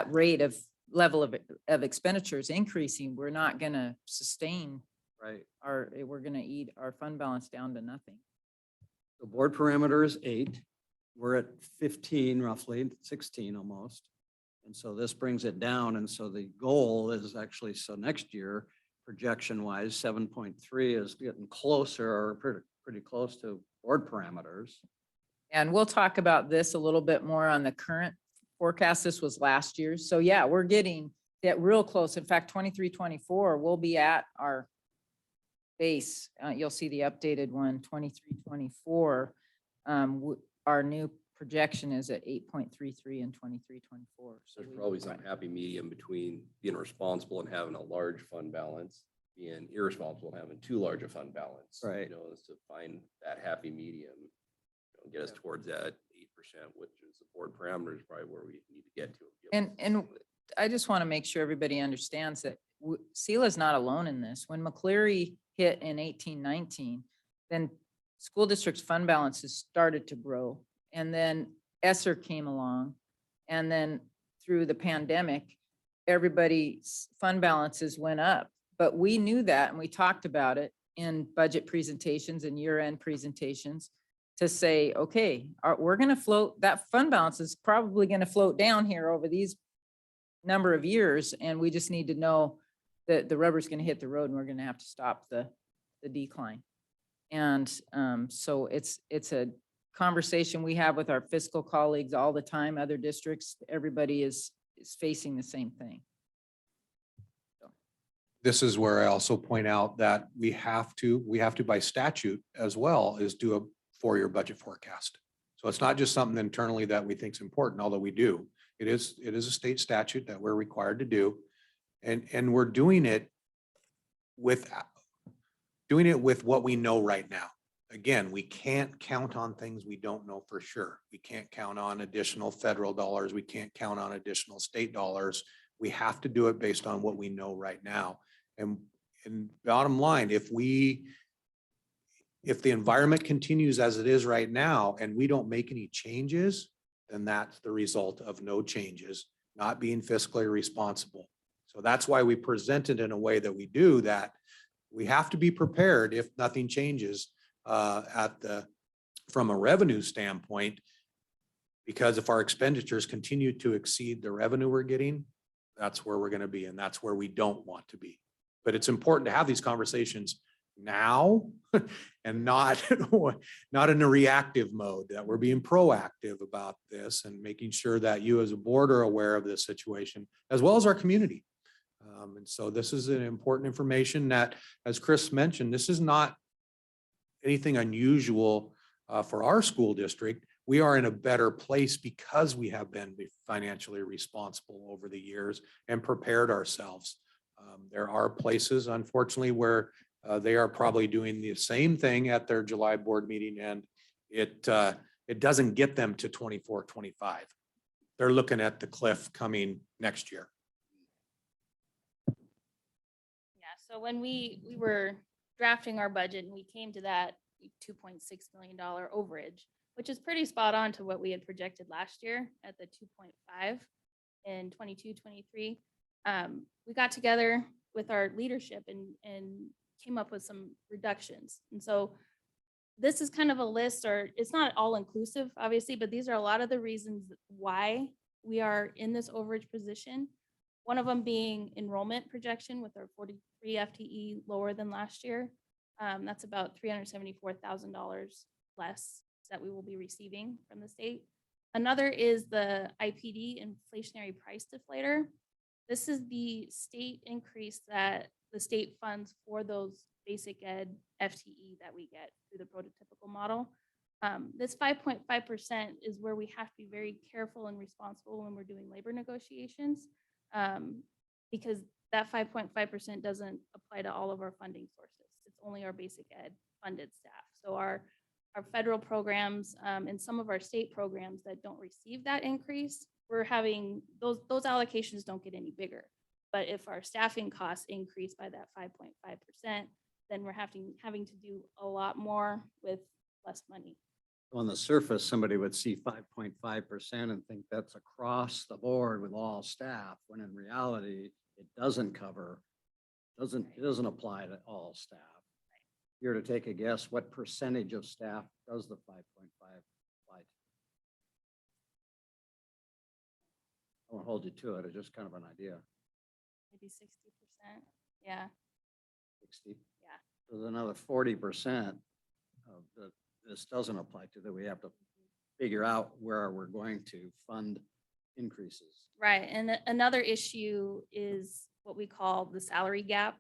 rate of level of expenditures increasing, we're not going to sustain Right. we're going to eat our fund balance down to nothing. The board parameter is 8. We're at 15, roughly 16 almost. And so this brings it down. And so the goal is actually, so next year, projection wise, 7.3 is getting closer or pretty close to board parameters. And we'll talk about this a little bit more on the current forecast. This was last year's. So yeah, we're getting that real close. In fact, 23-24, we'll be at our base. You'll see the updated one, 23-24. Our new projection is at 8.33 and 23-24. So There's probably some happy medium between being responsible and having a large fund balance, being irresponsible and having too large a fund balance. Right. Is to find that happy medium, get us towards that 8%, which is the board parameters, probably where we need to get to. And I just want to make sure everybody understands that Selah is not alone in this. When McCleary hit in 18-19, then school district's fund balances started to grow. And then ESSER came along. And then through the pandemic, everybody's fund balances went up. But we knew that and we talked about it in budget presentations and year-end presentations to say, okay, we're going to float, that fund balance is probably going to float down here over these number of years. And we just need to know that the rubber's going to hit the road and we're going to have to stop the decline. And so it's a conversation we have with our fiscal colleagues all the time, other districts, everybody is facing the same thing. This is where I also point out that we have to by statute as well is do a 4-year budget forecast. So it's not just something internally that we think is important, although we do. It is a state statute that we're required to do. And we're doing it with what we know right now. Again, we can't count on things we don't know for sure. We can't count on additional federal dollars. We can't count on additional state dollars. We have to do it based on what we know right now. And bottom line, if the environment continues as it is right now and we don't make any changes, then that's the result of no changes, not being fiscally responsible. So that's why we present it in a way that we do, that we have to be prepared if nothing changes from a revenue standpoint, because if our expenditures continue to exceed the revenue we're getting, that's where we're going to be, and that's where we don't want to be. But it's important to have these conversations now and not in a reactive mode, that we're being proactive about this and making sure that you as a board are aware of this situation as well as our community. And so this is an important information that, as Chris mentioned, this is not anything unusual for our school district. We are in a better place because we have been financially responsible over the years and prepared ourselves. There are places, unfortunately, where They are probably doing the same thing at their July board meeting, and it doesn't get them to 24, 25. They're looking at the cliff coming next year. Yeah, so when we were drafting our budget and we came to that $2.6 million overage, which is pretty spot on to what we had projected last year at the 2.5 in 22, 23. We got together with our leadership and came up with some reductions. And so this is kind of a list, or it's not all inclusive, obviously, but these are a lot of the reasons why we are in this overage position. One of them being enrollment projection with our 43 FTE lower than last year. That's about $374,000 less that we will be receiving from the state. Another is the IPD, inflationary price deflator. This is the state increase that the state funds for those basic ed FTE that we get through the prototypical model. This 5.5% is where we have to be very careful and responsible when we're doing labor negotiations, because that 5.5% doesn't apply to all of our funding sources. It's only our basic ed funded staff. So our federal programs and some of our state programs that don't receive that increase, we're having those allocations don't get any bigger. But if our staffing costs increase by that 5.5%, then we're having to do a lot more with less money. On the surface, somebody would see 5.5% and think that's across the board with all staff, when in reality, it doesn't cover, it doesn't apply to all staff. If you're to take a guess, what percentage of staff does the 5.5 apply to? I won't hold you to it, it's just kind of an idea. Maybe 60%. Yeah. 60. Yeah. There's another 40% of the, this doesn't apply to, that we have to figure out where we're going to fund increases. Right. And another issue is what we call the salary gap.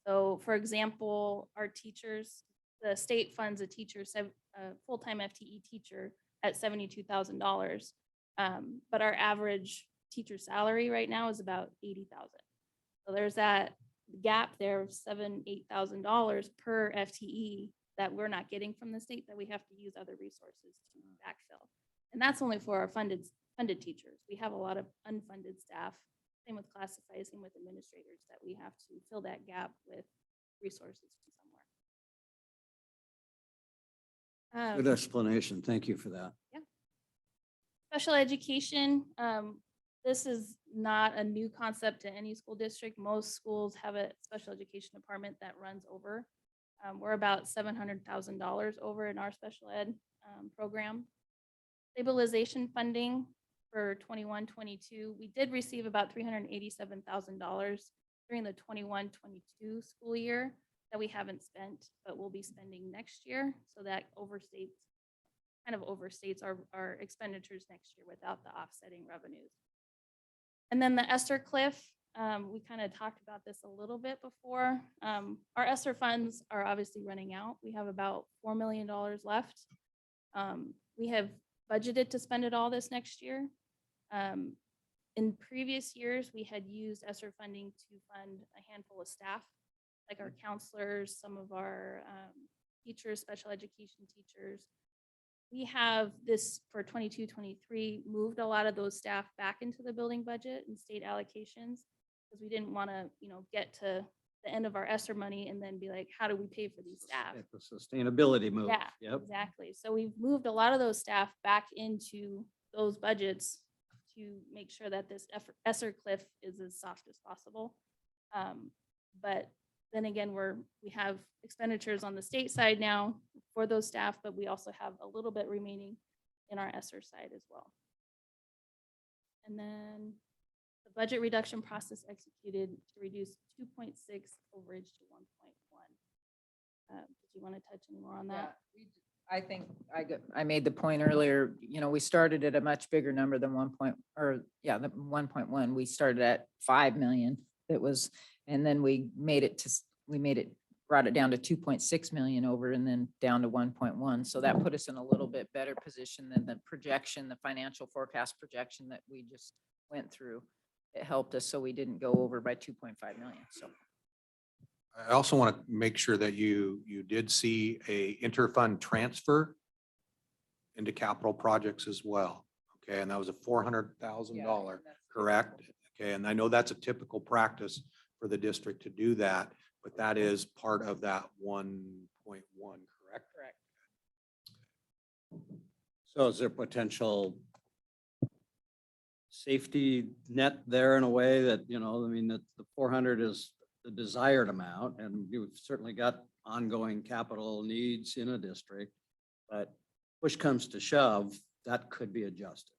So for example, our teachers, the state funds a teacher, a full-time FTE teacher at $72,000. But our average teacher salary right now is about $80,000. So there's that gap there of $8,000 per FTE that we're not getting from the state, that we have to use other resources to backfill. And that's only for our funded teachers. We have a lot of unfunded staff, same with classifiers, same with administrators, that we have to fill that gap with resources from somewhere. Good explanation. Thank you for that. Special education, this is not a new concept to any school district. Most schools have a special education department that runs over. We're about $700,000 over in our special ed program. Stabilization funding for 21-22, we did receive about $387,000 during the 21-22 school year that we haven't spent, but we'll be spending next year. So that kind of overstates our expenditures next year without the offsetting revenues. And then the ESSER cliff, we kind of talked about this a little bit before. Our ESSER funds are obviously running out. We have about $4 million left. We have budgeted to spend it all this next year. In previous years, we had used ESSER funding to fund a handful of staff, like our counselors, some of our teachers, special education teachers. We have this for 22-23 moved a lot of those staff back into the building budget and state allocations, because we didn't want to, get to the end of our ESSER money and then be like, how do we pay for these staff? The sustainability move. Yeah, Yep. exactly. So we've moved a lot of those staff back into those budgets to make sure that this ESSER cliff is as soft as possible. But then again, we have expenditures on the state side now for those staff, but we also have a little bit remaining in our ESSER side as well. And then the budget reduction process executed to reduce 2.6 overage to 1.1. Did you want to touch any more on that? I think I made the point earlier, we started at a much bigger number than the 1.1. We started at 5 million. It was, and then we brought it down to 2.6 million over and then down to 1.1. So that put us in a little bit better position than the projection, the financial forecast projection that we just went through. It helped us so we didn't go over by 2.5 million. So I also want to make sure that you did see a interfund transfer into capital projects as well. Okay, and that was a $400,000, correct? Okay, and I know that's a typical practice for the district to do that, but that is part of that 1.1, correct? Correct. So is there potential safety net there in a way that, you know, I mean, that the 400 is the desired amount, and you've certainly got ongoing capital needs in a district, but push comes to shove, that could be adjusted.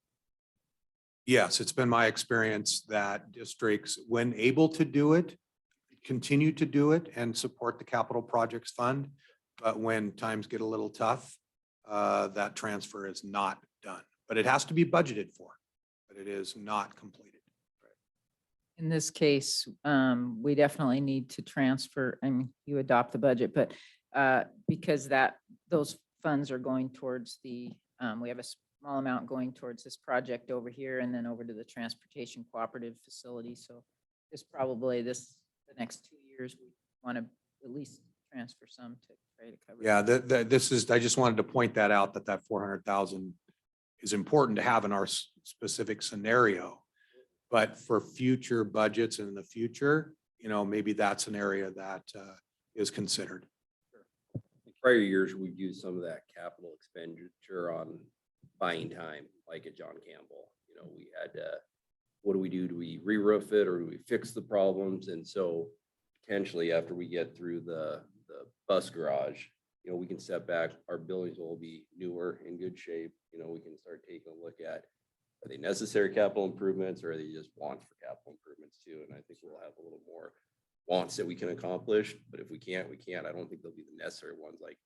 Yes, it's been my experience that districts, when able to do it, continue to do it and support the capital projects fund. But when times get a little tough, that transfer is not done, but it has to be budgeted for, but it is not completed. In this case, we definitely need to transfer, I mean, you adopt the budget, but because those funds are going towards we have a small amount going towards this project over here and then over to the transportation cooperative facility. So it's probably the next 2 years, we want to at least transfer some to try to cover. Yeah, I just wanted to point that out, that 400,000 is important to have in our specific scenario. But for future budgets in the future, you know, maybe that's an area that is considered. In prior years, we've used some of that capital expenditure on buying time, like at John Campbell. You know, we had, what do we do? Do we re-roof it or do we fix the problems? And so potentially after we get through the bus garage, you know, we can step back, our buildings will be newer, in good shape. You know, we can start taking a look at, are they necessary capital improvements or are they just wants for capital improvements too? And I think we'll have a little more wants that we can accomplish, but if we can't, we can't. I don't think they'll be the necessary ones. Like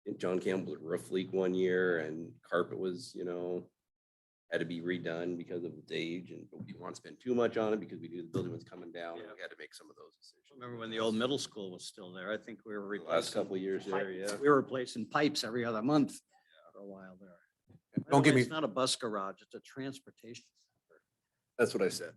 in John Campbell's roof leak one year and carpet was, you know, had to be redone because of its age, and we didn't want to spend too much on it because we knew the building was coming down. And we had to make some of those decisions. Remember when the old middle school was still there? I think we were The replacing. last couple of years there, yeah. We were replacing pipes every other month for a while there. By the Don't get way, me, It's not a bus garage, it's a transportation center. That's what I said.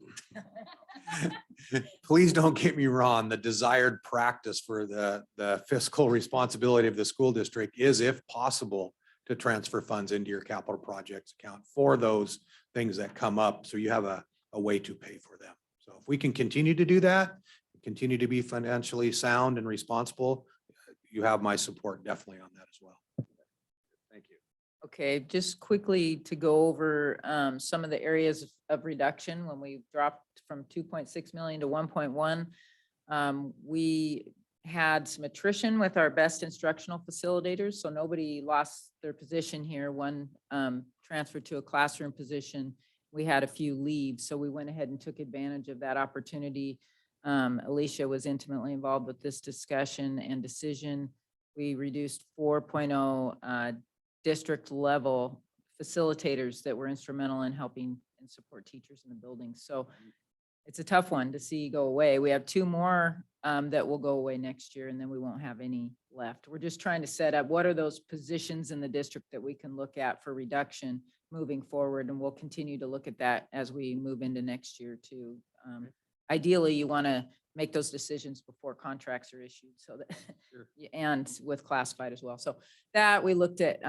please don't get me wrong. The desired practice for the fiscal responsibility of the school district is, if possible, to transfer funds into your capital projects account for those things that come up. So you have a way to pay for them. So if we can continue to do that, continue to be financially sound and responsible, you have my support definitely on that as well. Thank you. Okay, just quickly to go over some of the areas of reduction when we dropped from 2.6 million to 1.1. We had some attrition with our best instructional facilitators, so nobody lost their position here. One transferred to a classroom position. We had a few leaves, so we went ahead and took advantage of that opportunity. Alicia was intimately involved with this discussion and decision. We reduced 4.0 district level facilitators that were instrumental in helping and support teachers in the building. So it's a tough one to see go away. We have 2 more that will go away next year, and then we won't have any left. We're just trying to set up what are those positions in the district that we can look at for reduction moving forward, and we'll continue to look at that as we move into next year too. Ideally, you want to make those decisions before contracts are issued, so that and with classified as well. So that we looked at,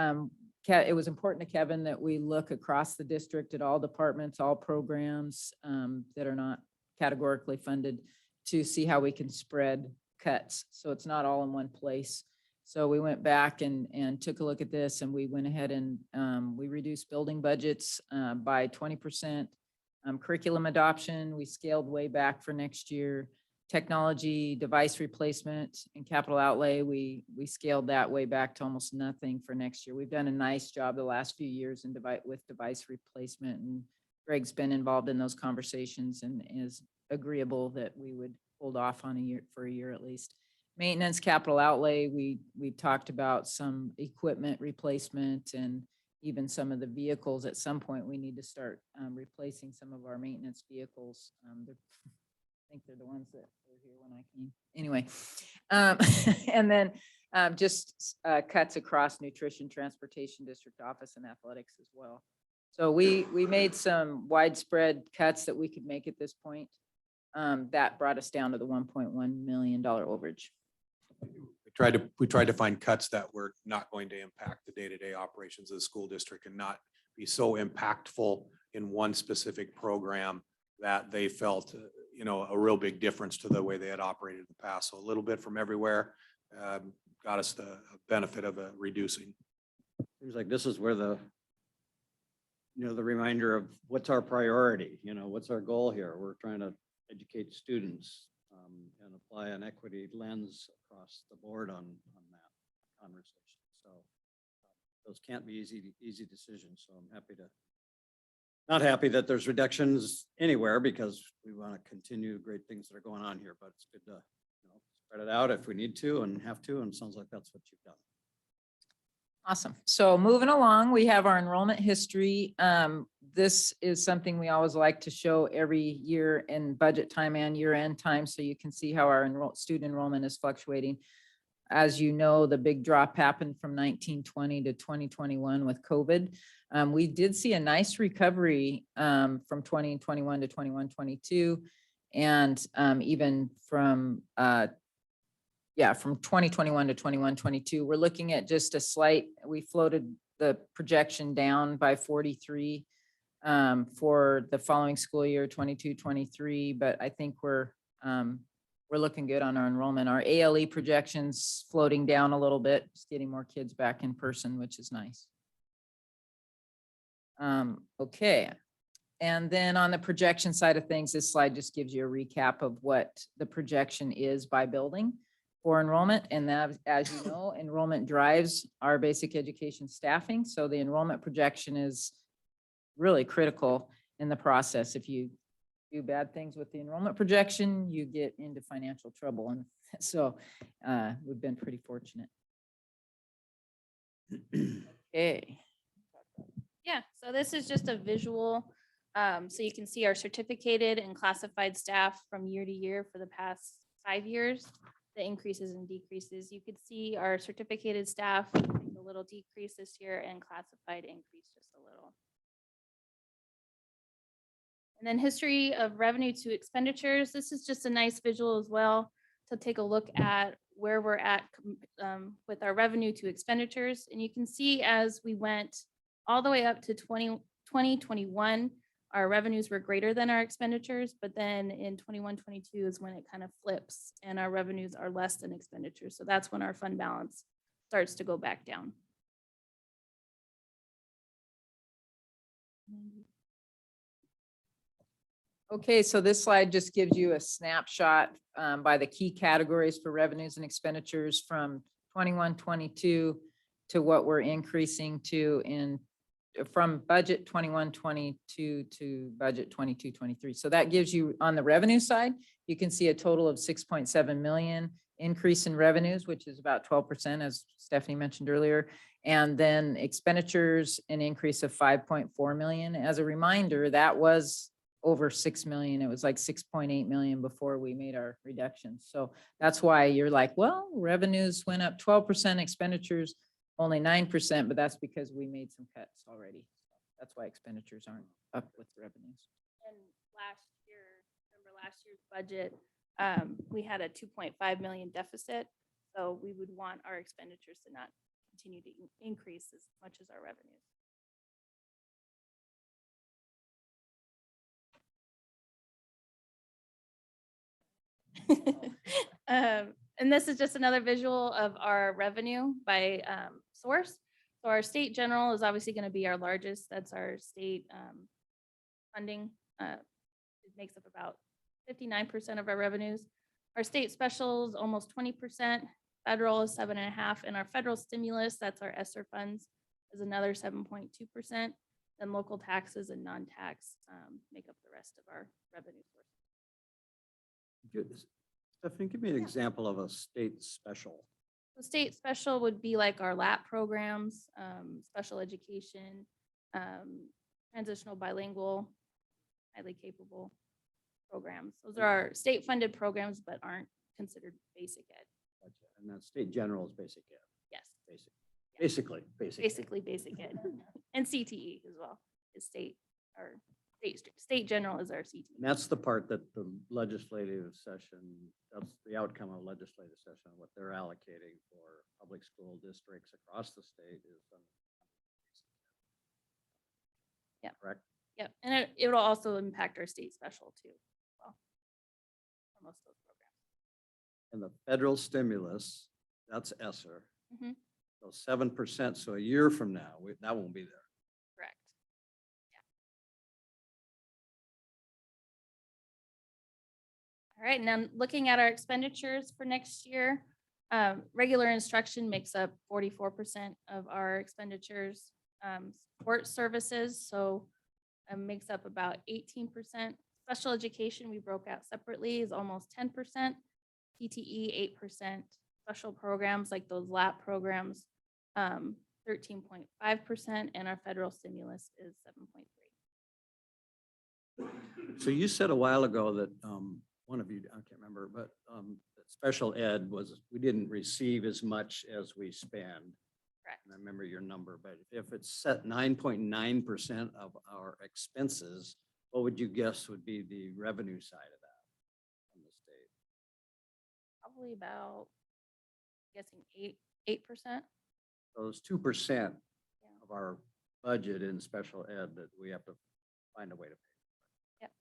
it was important to Kevin that we look across the district at all departments, all programs that are not categorically funded, to see how we can spread cuts. So it's not all in one place. So we went back and took a look at this, and we went ahead and we reduced building budgets by 20%. Curriculum adoption, we scaled way back for next year. Technology, device replacement, and capital outlay, we scaled that way back to almost nothing for next year. We've done a nice job the last few years with device replacement, and Greg's been involved in those conversations and is agreeable that we would hold off on a year at least. Maintenance, capital outlay, we talked about some equipment replacement and even some of the vehicles. At some point, we need to start replacing some of our maintenance vehicles. I think they're the ones that were here when I came. Anyway, and then just cuts across nutrition, transportation, district office, and athletics as well. So we made some widespread cuts that we could make at this point. That brought us down to the $1.1 million overage. We tried to find cuts that were not going to impact the day-to-day operations of the school district and not be so impactful in one specific program that they felt, a real big difference to the way they had operated in the past. So a little bit from everywhere got us the benefit of reducing. Seems like this is where the reminder of what's our priority, what's our goal here? We're trying to educate students and apply an equity lens across the board on that conversation. So those can't be easy decisions. So I'm not happy that there's reductions anywhere because we want to continue great things that are going on here, but it's good to spread it out if we need to and have to. And it sounds like that's what you've done. Awesome. So moving along, we have our enrollment history. This is something we always like to show every year in budget time and year-end time, so you can see how our student enrollment is fluctuating. As you know, the big drop happened from 1920 to 2021 with COVID. We did see a nice recovery from 2021 to 21-22, and even from 2021 to 21-22, we're looking at just a slight, we floated the projection down by 43 for the following school year, 22-23, but I think we're looking good on our enrollment. Our ALE projections floating down a little bit, just getting more kids back in person, which is nice. Okay. And then on the projection side of things, this slide just gives you a recap of what the projection is by building for enrollment. And that, as you know, enrollment drives our basic education staffing. So the enrollment projection is really critical in the process. If you do bad things with the enrollment projection, you get into financial trouble. And so we've been pretty fortunate. Okay. Yeah, so this is just a visual. So you can see our certificated and classified staff from year to year for the past 5 years, the increases and decreases. You could see our certificated staff, a little decrease this year, and classified increase just a little. And then history of revenue to expenditures. This is just a nice visual as well to take a look at where we're at with our revenue to expenditures. And you can see as we went all the way up to 2021, our revenues were greater than our expenditures, but then in 21-22 is when it kind of flips and our revenues are less than expenditures. So that's when our fund balance starts to go back down. Okay, so this slide just gives you a snapshot by the key categories for revenues and expenditures from 21-22 to what we're increasing to from budget 21-22 to budget 22-23. So that gives you, on the revenue side, you can see a total of 6.7 million increase in revenues, which is about 12%, as Stephanie mentioned earlier. And then expenditures, an increase of 5.4 million. As a reminder, that was over 6 million. It was like 6.8 million before we made our reductions. So that's why you're like, well, revenues went up 12%, expenditures only 9%, but that's because we made some cuts already. That's why expenditures aren't up with revenues. And last year, remember last year's budget, we had a 2.5 million deficit. So we would want our expenditures to not continue to increase as much as our revenues. And this is just another visual of our revenue by source. So our state general is obviously going to be our largest. That's our state funding. It makes up about 59% of our revenues. Our state special is almost 20%. Federal is 7.5%. And our federal stimulus, that's our ESSER funds, is another 7.2%. Then local taxes and non-tax make up the rest of our revenue sources. Stephanie, give me an example of a state special. The state special would be like our LAP programs, special education, transitional bilingual, highly capable programs. Those are our state funded programs, but aren't considered basic ed. Gotcha. And that state general is basic ed. Yes, Basic. Basically, basic. ed. basically basic ed and CTE as well is state or state general is our CTE. And that's the part that the legislative session that's the outcome of legislative session, what they're allocating for public school districts across the state is. Yeah. Correct? Yep, and it'll also impact our state special too. Well, for most of those programs. And the federal stimulus, that's ESSER. Mhm. So 7%, so a year from now, that won't be there. Correct. All right, now looking at our expenditures for next year, regular instruction makes up 44% of our expenditures. Support services, so makes up about 18%. Special education, we broke out separately, is almost 10%. PTE, 8%. Special programs like those LAP programs, 13.5%, and our federal stimulus is 7.3. So you said a while ago that one of you, I can't remember, but that special ed was, we didn't receive as much as we spend. Correct. And I remember your number, but if it's set 9.9% of our expenses, what would you guess would be the revenue side of that from the state? Probably about, guessing 8%. So it's 2% Yeah. of our budget in special ed that we have to find a way to pay. Yep.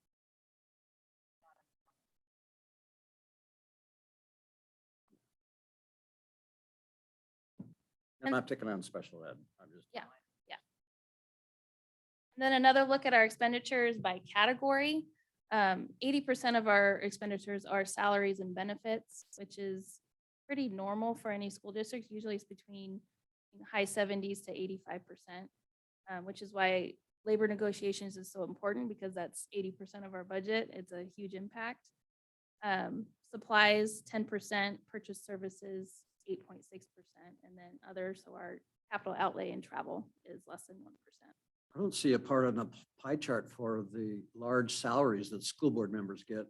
I'm not picking on special ed. I'm just. Yeah. And then another look at our expenditures by category. 80% of our expenditures are salaries and benefits, which is pretty normal for any school district. Usually it's between high 70s to 85%, which is why labor negotiations is so important because that's 80% of our budget. It's a huge impact. Supplies, 10%, purchase services, 8.6%, and then others, so our capital outlay and travel is less than 1%. I don't see a part on the pie chart for the large salaries that school board members get.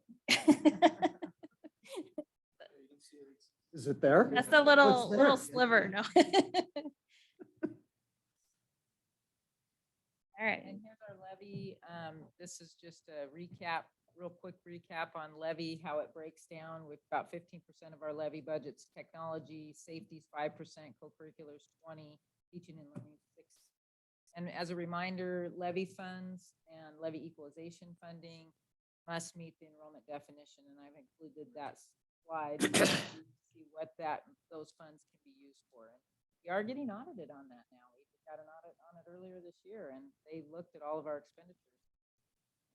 Is it there? That's the little What's there? sliver, no. All right, And here's our levy. This is just a recap, real quick recap on levy, how it breaks down with about 15% of our levy budgets, technology, safety's 5%, co-curriculars 20, teaching and learning 6. And as a reminder, levy funds and levy equalization funding must meet the enrollment definition, and I've included that slide to see what those funds can be used for. And we are getting audited on that now. We got an audit on it earlier this year, and they looked at all of our expenditures.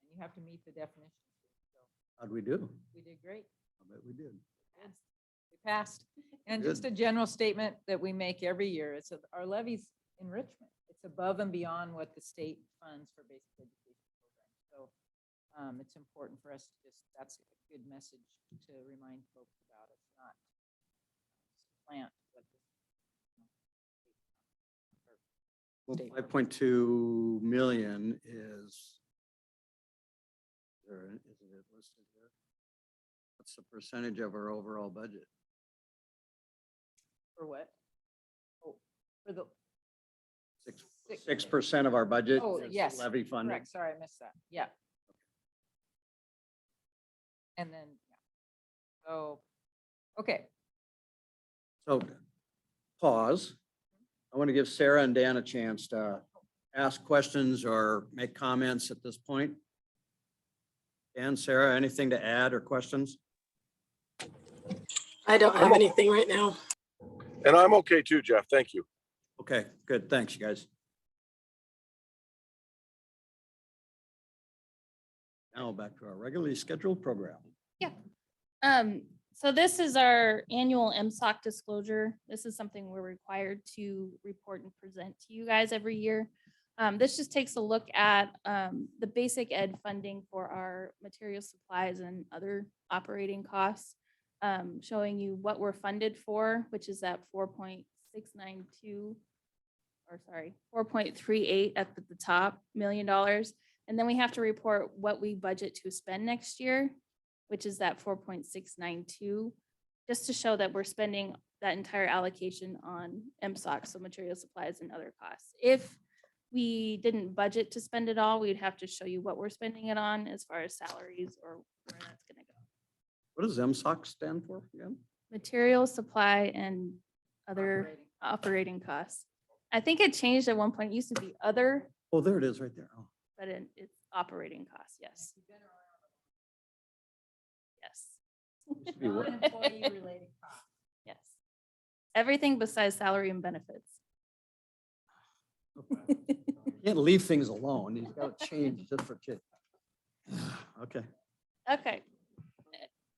And you have to meet the definitions. So How'd we do? we did great. I bet we did. We passed. And Good. just a general statement that we make every year, it's our levies enrichment. It's above and beyond what the state funds for basic education programs. So it's important for us to that's a good message to remind folks about. It's not supplant what Well, State. 5.2 million is there, isn't it listed here? What's the percentage of our overall budget? for what? Oh, for the 6% of our budget Oh, is yes, levy funding. correct. Sorry, I missed that. Yeah. And then, yeah. So, okay. So pause. I want to give Sarah and Dan a chance to ask questions or make comments at this point. Dan, Sarah, anything to add or questions? I don't have anything right now. And I'm okay too, Jeff. Thank you. Okay, good. Thanks, you guys. Now back to our regularly scheduled program. So this is our annual MSOC disclosure. This is something we're required to report and present to you guys every year. This just takes a look at the basic ed funding for our material supplies and other operating costs, showing you what we're funded for, which is at 4.692, or sorry, 4.38 at the top $1 million. And then we have to report what we budget to spend next year, which is that 4.692, just to show that we're spending that entire allocation on MSOC, so material supplies and other costs. If we didn't budget to spend it all, we'd have to show you what we're spending it on as far as salaries or where that's gonna go. What does MSOC stand for again? Material, supply, and other operating costs. I think it changed at one point. It used to be other, Oh, there it is right there. Oh, but it's operating costs, yes. Yes. used to be what? Non-employee-related costs. Yes. Everything besides salary and benefits. Can't leave things alone. He's got to change just for kids. Okay. Okay.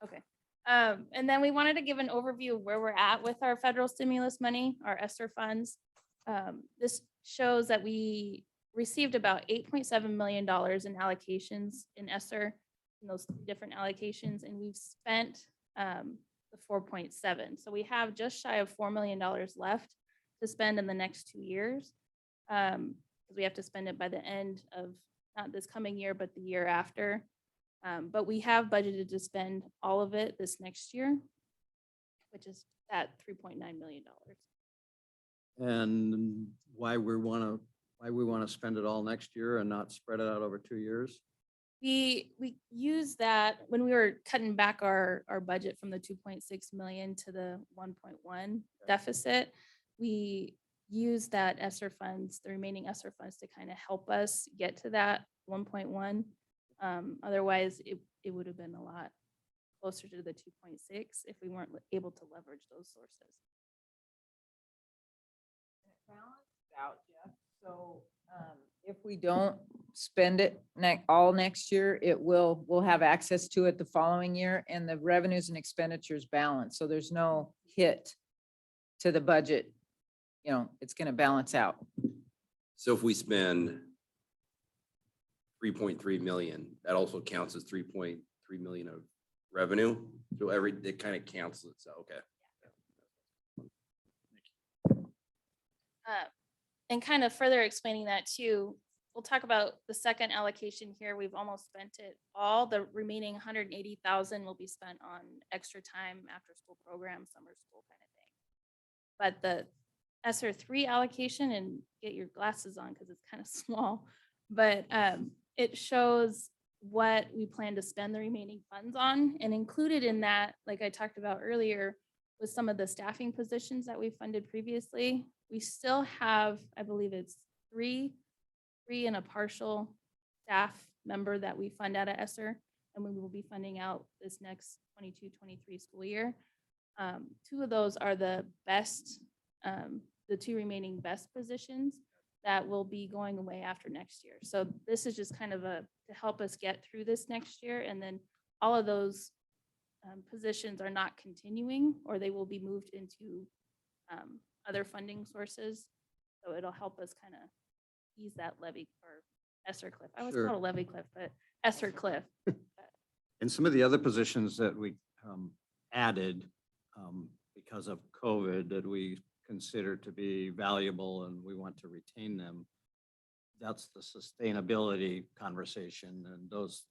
Okay. And then we wanted to give an overview of where we're at with our federal stimulus money, our ESSER funds. This shows that we received about $8.7 million in allocations in ESSER, in those different allocations, and we've spent the 4.7. So we have just shy of $4 million left to spend in the next 2 years. We have to spend it by the end of not this coming year, but the year after. But we have budgeted to spend all of it this next year, which is at $3.9 million. And why we want to spend it all next year and not spread it out over 2 years? We used that when we were cutting back our budget from the 2.6 million to the 1.1 deficit. We used that ESSER funds, the remaining ESSER funds, to kind of help us get to that 1.1. Otherwise, it would have been a lot closer to the 2.6 if we weren't able to leverage those sources. Out, Jeff. So if we don't spend it all next year, we'll have access to it the following year, and the revenues and expenditures balance. So there's no hit to the budget. You know, it's going to balance out. So if we spend 3.3 million, that also counts as 3.3 million of revenue. So it kind of cancels itself. Okay. And kind of further explaining that too, we'll talk about the second allocation here. We've almost spent it all. The remaining 180,000 will be spent on extra time, after school programs, summer school kind of thing. But the ESSER 3 allocation, and get your glasses on because it's kind of small, but it shows what we plan to spend the remaining funds on, and included in that, like I talked about earlier, with some of the staffing positions that we funded previously. We still have, I believe it's three and a partial staff member that we fund out of ESSER, and we will be funding out this next 22-23 school year. 2 of those are the best, the 2 remaining best positions that will be going away after next year. So this is just kind of to help us get through this next year, and then all of those positions are not continuing, or they will be moved into other funding sources. So it'll help us kind of ease that levy or ESSER cliff. I always Sure. call it a levy cliff, but ESSER cliff. And some of the other positions that we added because of COVID that we consider to be valuable and we want to retain them, that's the sustainability conversation. And those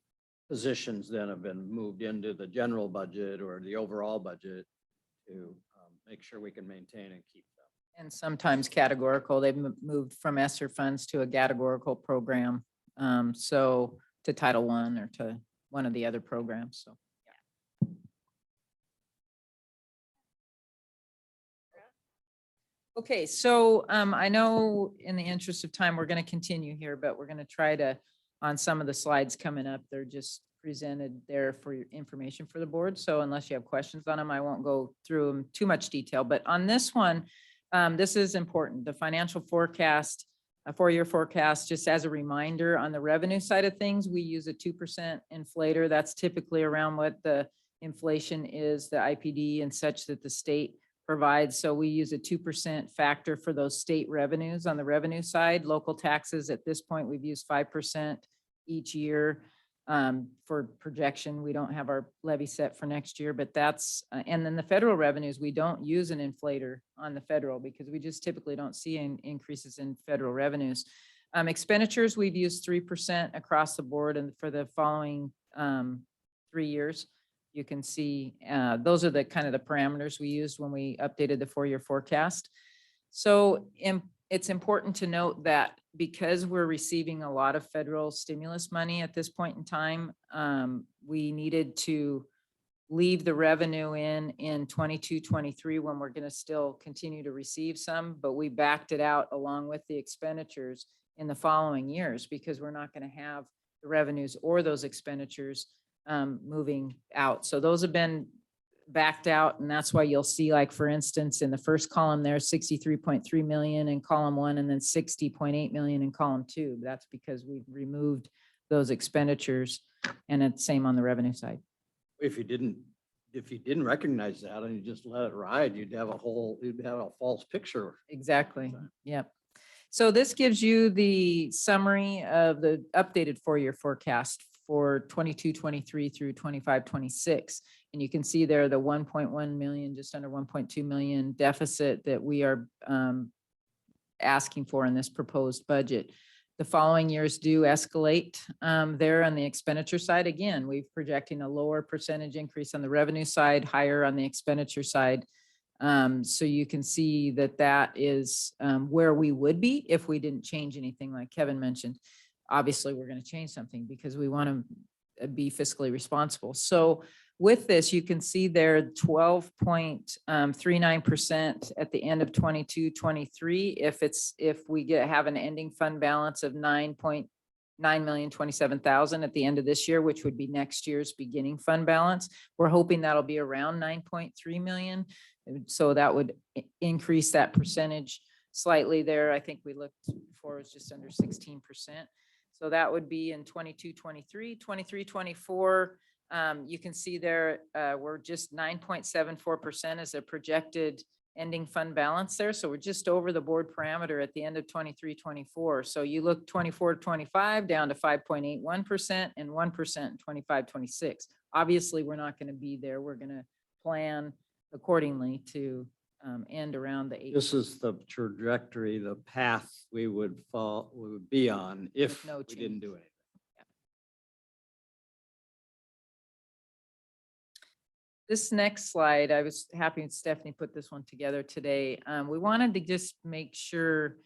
positions then have been moved into the general budget or the overall budget to make sure we can maintain and keep them. And sometimes categorical, they've moved from ESSER funds to a categorical program. So to Title I or to one of the other programs, so. Okay, so I know in the interest of time, we're going to continue here, but we're going to try to, on some of the slides coming up, they're just presented there for your information for the board. So unless you have questions on them, I won't go through them too much detail. But on this one, this is important. The financial forecast, a 4-year forecast, just as a reminder, on the revenue side of things, we use a 2% inflator. That's typically around what the inflation is, the IPD and such that the state provides. So we use a 2% factor for those state revenues on the revenue side. Local taxes, at this point, we've used 5% each year for projection. We don't have our levy set for next year, but that's, and then the federal revenues, we don't use an inflator on the federal because we just typically don't see increases in federal revenues. Expenditures, we've used 3% across the board, and for the following 3 years. You can see those are the kind of the parameters we used when we updated the 4-year forecast. So it's important to note that because we're receiving a lot of federal stimulus money at this point in time, we needed to leave the revenue in 22, 23 when we're going to still continue to receive some, but we backed it out along with the expenditures in the following years because we're not going to have the revenues or those expenditures moving out. So those have been backed out, and that's why you'll see, like, for instance, in the first column there, 63.3 million in column 1 and then 60.8 million in column 2. That's because we've removed those expenditures, and it's same on the revenue side. If you didn't recognize that and you just let it ride, you'd have a false picture. Exactly. Yep. So this gives you the summary of the updated 4-year forecast for 22, 23 through 25, 26. And you can see there the 1.1 million, just under 1.2 million deficit that we are asking for in this proposed budget. The following years do escalate there on the expenditure side. Again, we're projecting a lower percentage increase on the revenue side, higher on the expenditure side. So you can see that that is where we would be if we didn't change anything, like Kevin mentioned. Obviously, we're going to change something because we want to be fiscally responsible. So with this, you can see there 12.39% at the end of 22, 23. If we have an ending fund balance of 9,927,000 at the end of this year, which would be next year's beginning fund balance, we're hoping that'll be around 9.3 million. So that would increase that percentage slightly there. I think we looked before, it was just under 16%. So that would be in 22, 23, 23, 24. You can see there, we're just 9.74% as a projected ending fund balance there. So we're just over the board parameter at the end of 23, 24. So you look 24, 25 down to 5.81% and 1% in 25, 26. Obviously, we're not going to be there. We're going to plan accordingly to end around the 8. This is the trajectory, the path we would be on if No we change. didn't do anything. This next slide, I was happy Stephanie put this one together today. We wanted to just make sure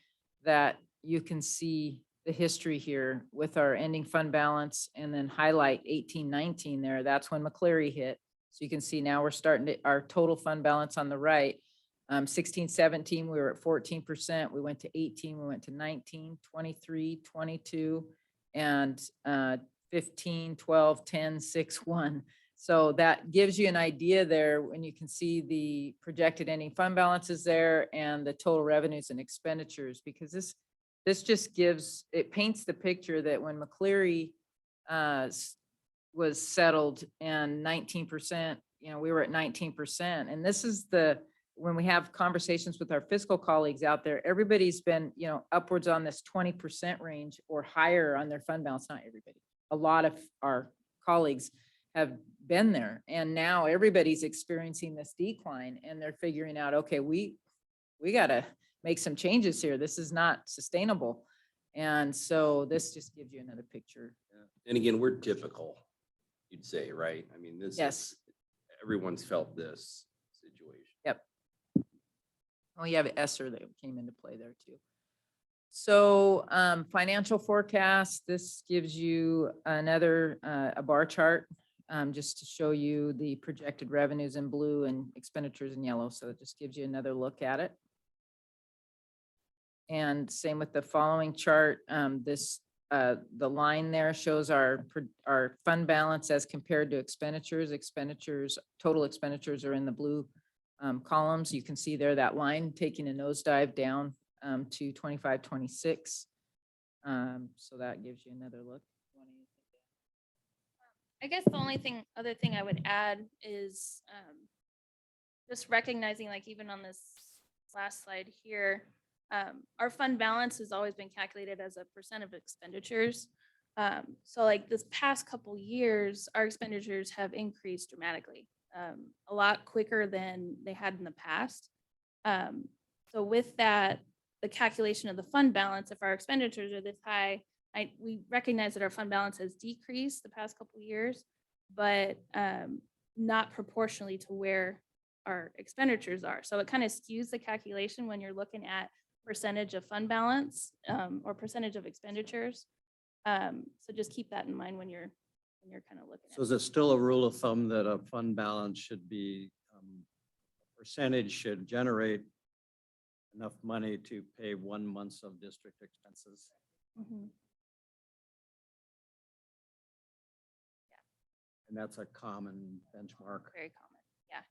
that you can see the history here with our ending fund balance and then highlight 18-19 there. That's when McCleary hit. So you can see now we're starting to, our total fund balance on the right. 16-17, we were at 14%. We went to 18, we went to 19, 23, 22, and 15, 12, 10, 6, 1. So that gives you an idea there when you can see the projected ending fund balances there and the total revenues and expenditures, because this just it paints the picture that when McCleary was settled and 19%, we were at 19%. And this is when we have conversations with our fiscal colleagues out there, everybody's been, upwards on this 20% range or higher on their fund balance. Not everybody. A lot of our colleagues have been there, and now everybody's experiencing this decline, and they're figuring out, okay, we got to make some changes here. This is not sustainable. And so this just gives you another picture. And again, we're typical, you'd say, right? I mean, this Yes. is, everyone's felt this situation. Yep. Oh, you have Esser that came into play there too. So financial forecast, this gives you another a bar chart just to show you the projected revenues in blue and expenditures in yellow. So it just gives you another look at it. And same with the following chart. The line there shows our fund balance as compared to expenditures. Total expenditures are in the blue columns. You can see there that line taking a nosedive down to 25, 26. So that gives you another look. I guess the other thing I would add is just recognizing, like, even on this last slide here, our fund balance has always been calculated as a % of expenditures. So like this past couple years, our expenditures have increased dramatically, a lot quicker than they had in the past. So with that, the calculation of the fund balance, if our expenditures are this high, we recognize that our fund balance has decreased the past couple of years, but not proportionally to where our expenditures are. So it kind of skews the calculation when you're looking at percentage of fund balance or percentage of expenditures. So just keep that in mind when you're when you're kind of looking So at. is it still a rule of thumb that a fund balance should be, percentage should generate enough money to pay 1 month of district expenses? Mhm. And that's a common benchmark. Very common, yeah.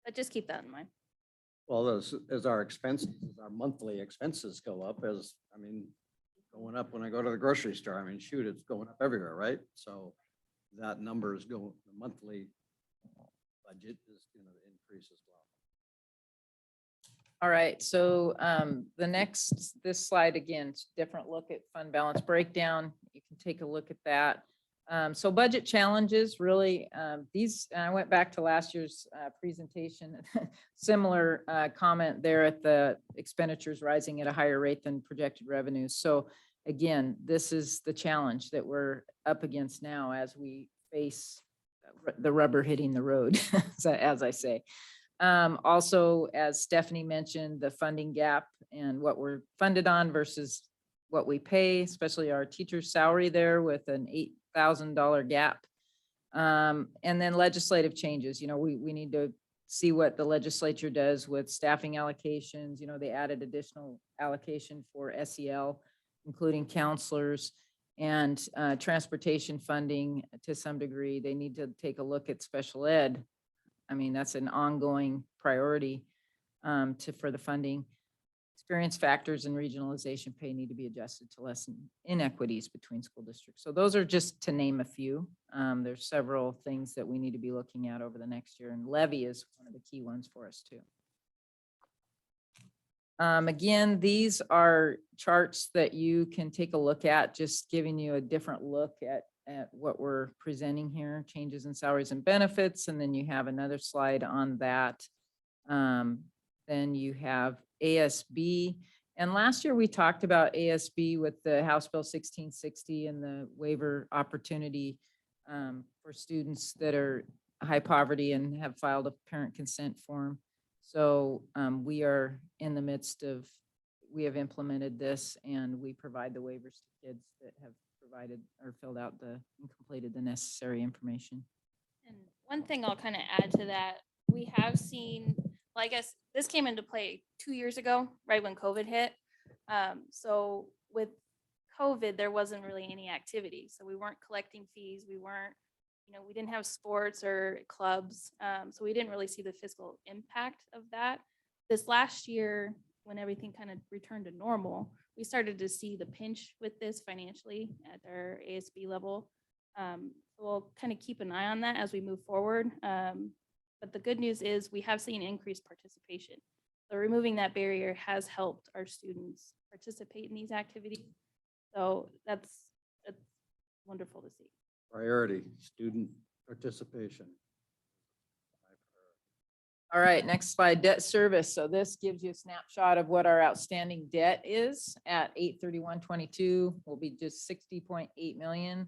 But just keep that in mind. Well, as our expenses, as our monthly expenses go up, going up when I go to the grocery store, I mean, shoot, it's going up everywhere, right? So that number is going, the monthly budget is going to increase as well. All right, so this slide again, it's a different look at fund balance breakdown. You can take a look at that. So budget challenges, really, I went back to last year's presentation, similar comment there at the expenditures rising at a higher rate than projected revenues. So again, this is the challenge that we're up against now as we face the rubber hitting the road, as I say. Also, as Stephanie mentioned, the funding gap and what we're funded on versus what we pay, especially our teacher's salary there with an $8,000 gap. And then legislative changes, we need to see what the legislature does with staffing allocations. They added additional allocation for SEL, including counselors and transportation funding to some degree. They need to take a look at special ed. I mean, that's an ongoing priority for the funding. Experience factors and regionalization pay need to be adjusted to lessen inequities between school districts. So those are just to name a few. There's several things that we need to be looking at over the next year, and levy is one of the key ones for us too. Again, these are charts that you can take a look at, just giving you a different look at what we're presenting here, changes in salaries and benefits. And then you have another slide on that. Then you have ASB. And last year we talked about ASB with the House Bill 1660 and the waiver opportunity for students that are high poverty and have filed a parent consent form. So we are in the midst of, we have implemented this and we provide the waivers to kids that have provided or filled out and completed the necessary information. And one thing I'll kind of add to that, we have seen, well, I guess this came into play 2 years ago, right when COVID hit. So with COVID, there wasn't really any activity. So we weren't collecting fees. We weren't, we didn't have sports or clubs. So we didn't really see the fiscal impact of that. This last year, when everything kind of returned to normal, we started to see the pinch with this financially at our ASB level. So we'll kind of keep an eye on that as we move forward. But the good news is we have seen increased participation. So removing that barrier has helped our students participate in these activities. So that's wonderful to see. Priority, student participation. All right, next slide, debt service. So this gives you a snapshot of what our outstanding debt is at 8/31/22. Will be just 60.8 million.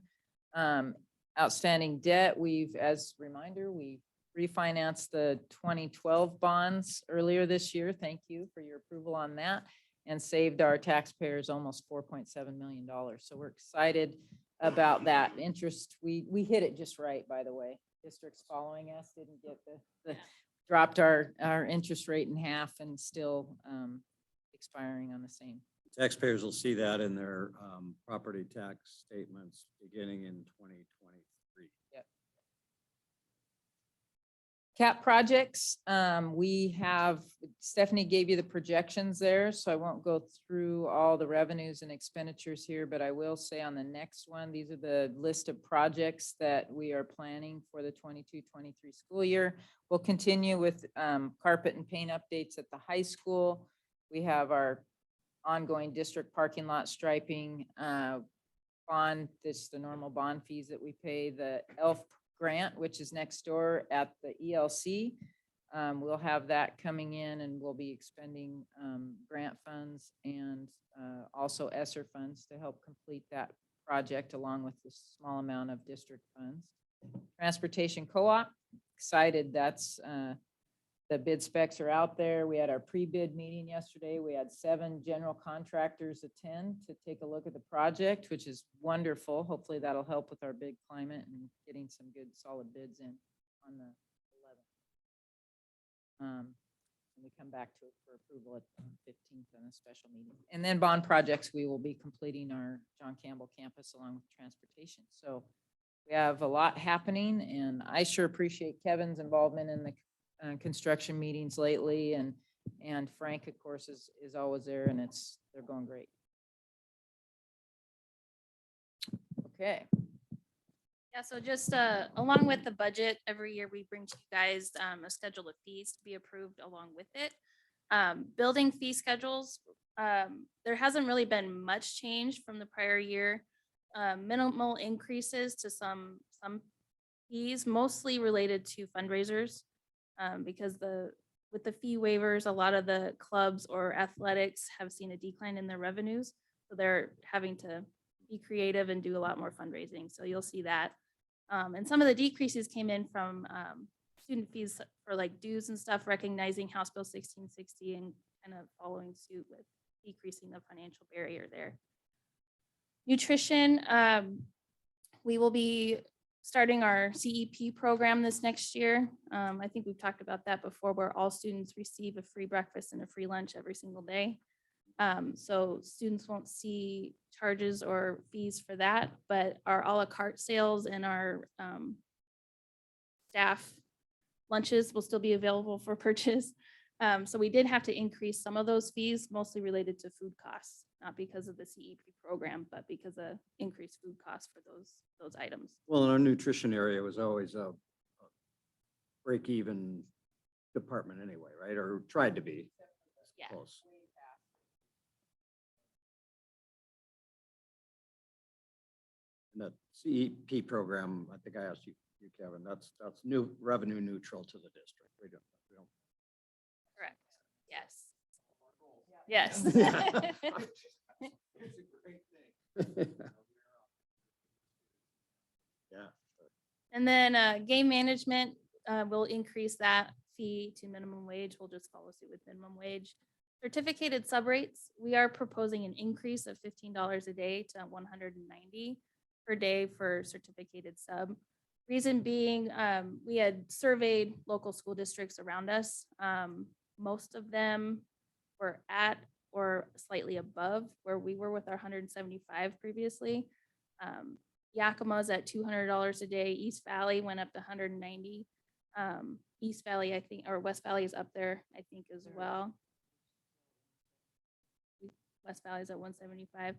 Outstanding debt. As a reminder, we refinanced the 2012 bonds earlier this year. Thank you for your approval on that, and saved our taxpayers almost $4.7 million. So we're excited about that interest. We hit it just right, by the way. Districts following us didn't get dropped our interest rate in half and still expiring on the same. Taxpayers will see that in their property tax statements beginning in 2023. Yep. Cap projects, Stephanie gave you the projections there, so I won't go through all the revenues and expenditures here, but I will say on the next one, these are the list of projects that we are planning for the 22-23 school year. We'll continue with carpet and paint updates at the high school. We have our ongoing district parking lot striping, bond, the normal bond fees that we pay, the ELF grant, which is next door at the ELC. We'll have that coming in and we'll be expending grant funds and also ESSER funds to help complete that project along with the small amount of district funds. Transportation co-op, excited. That's The bid specs are out there. We had our pre-bid meeting yesterday. We had 7 general contractors attend to take a look at the project, which is wonderful. Hopefully that'll help with our big climate and getting some good solid bids in on the 11th. And we come back to it for approval at the 15th on a special meeting. And then bond projects, we will be completing our John Campbell campus along with transportation. So we have a lot happening, and I sure appreciate Kevin's involvement in the construction meetings lately, and Frank, of course, is always there, and they're going great. Okay. Yeah, so just along with the budget, every year we bring to you guys a schedule of fees to be approved along with it. Building fee schedules, there hasn't really been much change from the prior year. Minimal increases to some fees, mostly related to fundraisers. Because with the fee waivers, a lot of the clubs or athletics have seen a decline in their revenues. So they're having to be creative and do a lot more fundraising. So you'll see that. And some of the decreases came in from student fees for like dues and stuff, recognizing House Bill 1660 and kind of following suit with decreasing the financial barrier there. Nutrition, we will be starting our CEP program this next year. I think we've talked about that before, where all students receive a free breakfast and a free lunch every single day. So students won't see charges or fees for that, but our a la carte sales and our staff lunches will still be available for purchase. So we did have to increase some of those fees, mostly related to food costs, not because of the CEP program, but because of increased food costs for those items. Well, in our nutrition area was always a break-even department anyway, right? Or tried to be. Yeah. Close. And that CEP program, I think I asked you, Kevin, that's new revenue neutral to the district. We don't. Correct. Yes. Yes. It's a great thing. Yeah. And then game management, will increase that fee to minimum wage. We'll just follow suit with minimum wage. Certificated sub rates, we are proposing an increase of $15 a day to $190 per day for certificated sub. Reason being, we had surveyed local school districts around us. Most of them were at or slightly above where we were with our 175 previously. Yakima's at $200 a day. East Valley went up to 190. East Valley, I think, or West Valley is up there, I think, as well. West Valley is at 175.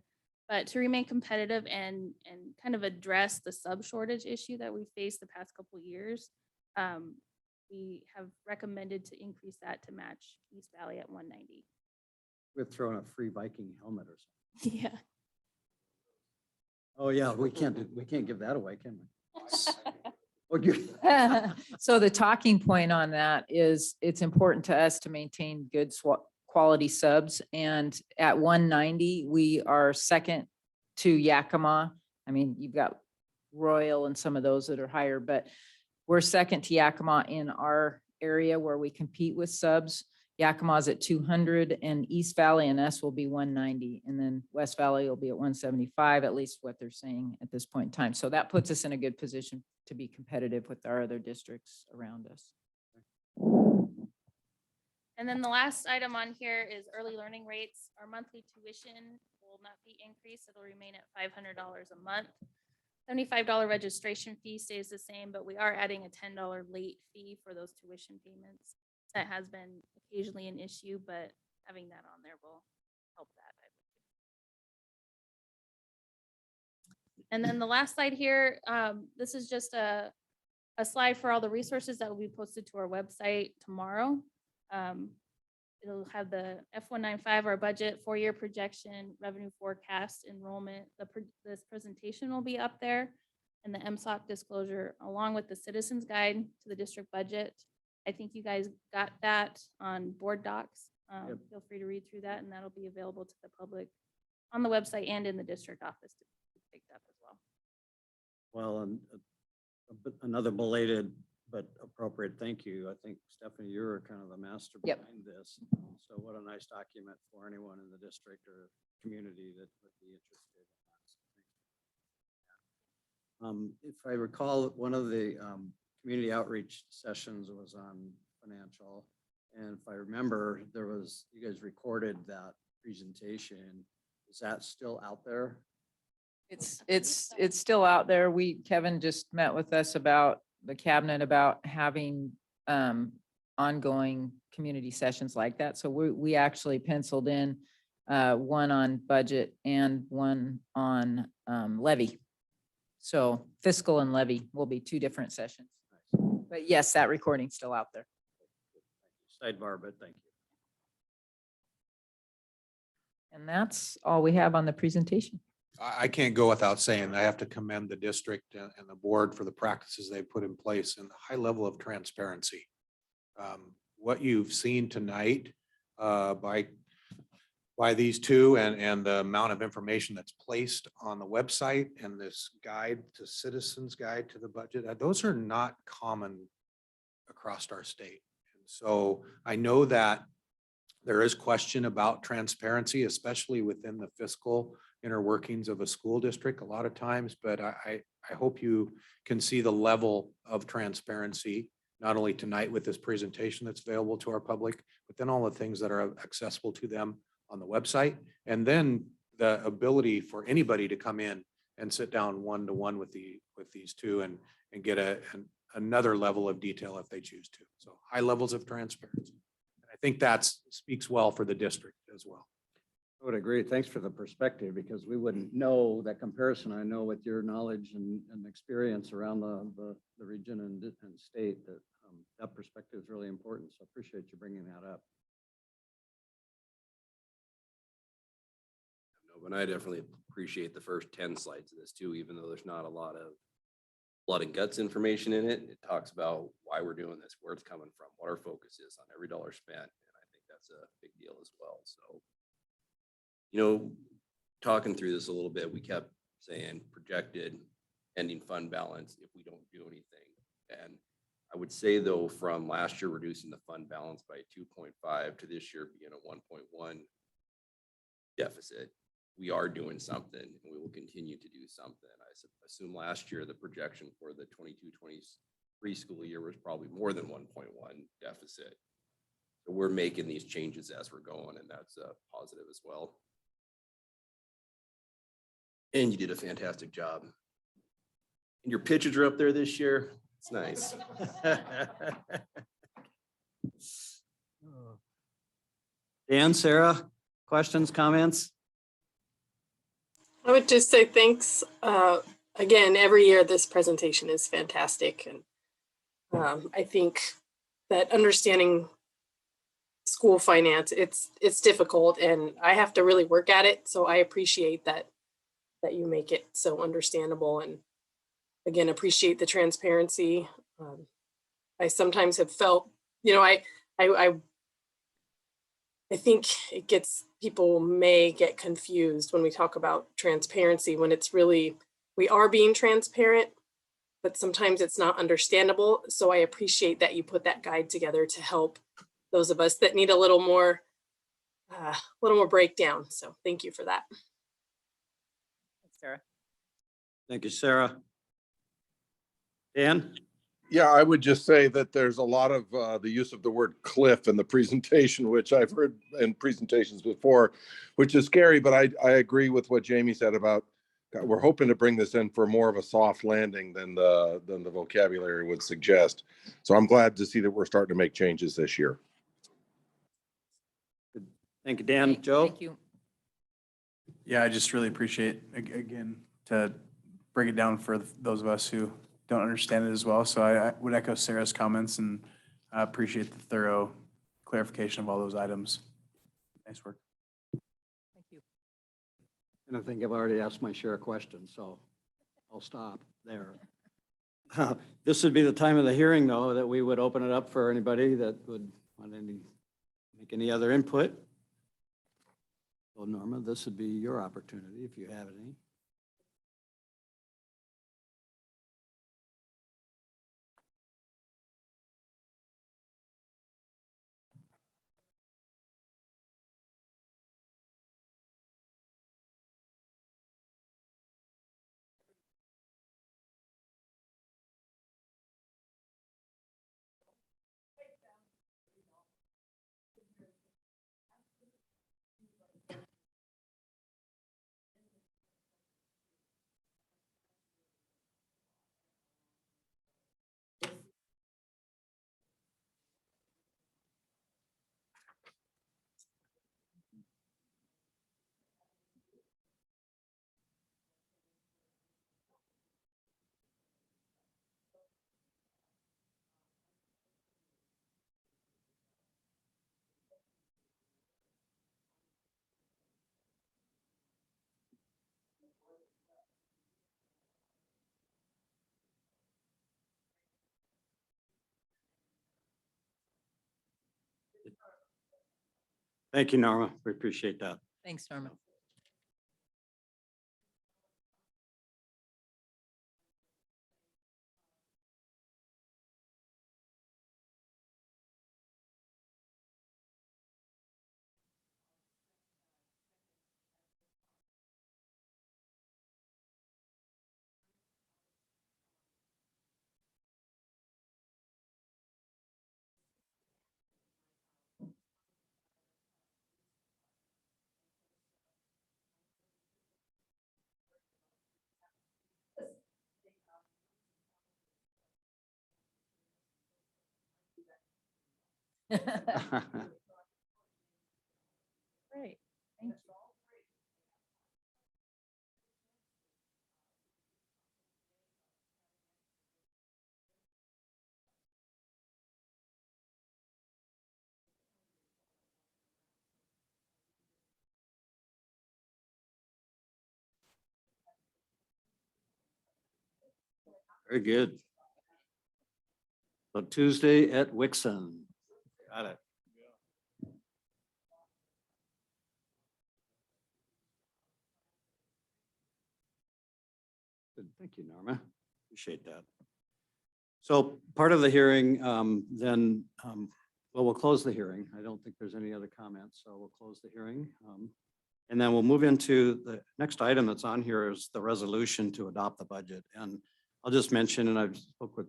But to remain competitive and kind of address the sub shortage issue that we faced the past couple years, we have recommended to increase that to match East Valley at 190. We're throwing a free Viking helmet or something. Yeah. Oh, yeah, we can't give that away, can we? Oh, you. So the talking point on that is it's important to us to maintain good quality subs. And at 190, we are second to Yakima. I mean, you've got Royal and some of those that are higher, but we're second to Yakima in our area where we compete with subs. Yakima's at 200 and East Valley and us will be 190. And then West Valley will be at 175, at least what they're saying at this point in time. So that puts us in a good position to be competitive with our other districts around us. And then the last item on here is early learning rates. Our monthly tuition will not be increased. It'll remain at $500 a month. $75 registration fee stays the same, but we are adding a $10 late fee for those tuition payments. That has been occasionally an issue, but having that on there will help that, I believe. And then the last slide here, this is just a slide for all the resources that will be posted to our website tomorrow. It'll have the F195, our budget, 4-year projection, revenue forecast, enrollment. This presentation will be up there, and the MSOC disclosure, along with the citizens guide to the district budget. I think you guys got that on board docs. Yep. Feel free to read through that, and that'll be available to the public on the website and in the district office to be picked up as well. Well, and another belated but appropriate thank you. I think Stephanie, you're kind of the master Yep. behind this. So what a nice document for anyone in the district or community that would be interested in that. So thank you. If I recall, one of the community outreach sessions was on financial. And if I remember, you guys recorded that presentation. Is that still out there? It's still out there. Kevin just met with us about the cabinet about having ongoing community sessions like that. So we actually penciled in one on budget and one on levy. So fiscal and levy will be two different sessions. But yes, that recording's still out there. Sidebar, but thank you. And that's all we have on the presentation. I can't go without saying, I have to commend the district and the board for the practices they put in place and the high level of transparency. What you've seen tonight by these two and the amount of information that's placed on the website and this guide to citizens guide to the budget, those are not common across our state. And so I know that there is question about transparency, especially within the fiscal inner workings of a school district a lot of times, but I hope you can see the level of transparency, not only tonight with this presentation that's available to our public, but then all the things that are accessible to them on the website. And then the ability for anybody to come in and sit down one-to-one with these two and get another level of detail if they choose to. So high levels of transparency. I think that speaks well for the district as well. I would agree. Thanks for the perspective, because we wouldn't know that comparison. I know with your knowledge and experience around the region and state that that perspective is really important. So I appreciate you bringing that up. No, but I definitely appreciate the first 10 slides of this too, even though there's not a lot of blood and guts information in it. It talks about why we're doing this, where it's coming from, what our focus is on every dollar spent. And I think that's a big deal as well. So, you know, talking through this a little bit, we kept saying projected ending fund balance if we don't do anything. And I would say though, from last year, reducing the fund balance by 2.5 to this year being a 1.1 deficit, we are doing something and we will continue to do something. I assume last year, the projection for the 22-23 school year was probably more than 1.1 deficit. So we're making these changes as we're going, and that's a positive as well. And you did a fantastic job. And your pitches are up there this year. It's nice. Dan, Sarah, questions, comments? I would just say thanks. Again, every year this presentation is fantastic. And I think that understanding school finance, it's difficult and I have to really work at it. So I appreciate that you make it so understandable, and again, appreciate the transparency. I sometimes have felt, you know, I think it gets, people may get confused when we talk about transparency, when it's really, we are being transparent, but sometimes it's not understandable. So I appreciate that you put that guide together to help those of us that need a little more breakdown. So thank you for that. Thanks, Sarah. Thank you, Sarah. Dan? Yeah, I would just say that there's a lot of the use of the word cliff in the presentation, which I've heard in presentations before, which is scary, but I agree with what Jamie said about we're hoping to bring this in for more of a soft landing than the vocabulary would suggest. So I'm glad to see that we're starting to make changes this year. Thank you, Dan. Joe? Thank you. Yeah, I just really appreciate, again, to break it down for those of us who don't understand it as well. So I would echo Sarah's comments, and I appreciate the thorough clarification of all those items. Nice work. Thank you. And I think I've already asked my share of questions, so I'll stop there. This would be the time of the hearing, though, that we would open it up for anybody that would want make any other input. So Norma, this would be your opportunity if you have any. Thank you, Norma. We appreciate that. Thanks, Norma. Great, thank you. Very good. So Tuesday at Wixon. Got it. Good. Thank you, Norma. Appreciate that. So part of the hearing, well, we'll close the hearing. I don't think there's any other comments, so we'll close the hearing. And then we'll move into the next item that's on here is the resolution to adopt the budget. And I'll just mention, and I've spoke with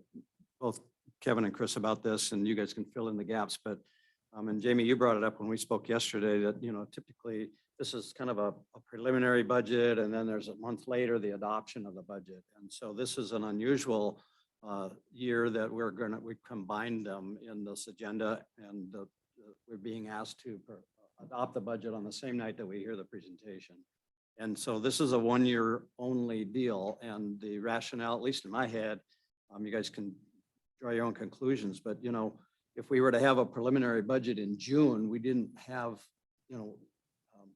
both Kevin and Chris about this, and you guys can fill in the gaps, but, and Jamie, you brought it up when we spoke yesterday that, typically this is kind of a preliminary budget, and then there's a month later, the adoption of the budget. And so this is an unusual year that we combined them in this agenda, and we're being asked to adopt the budget on the same night that we hear the presentation. And so this is a 1-year only deal, and the rationale, at least in my head, you guys can draw your own conclusions, but if we were to have a preliminary budget in June, we didn't have,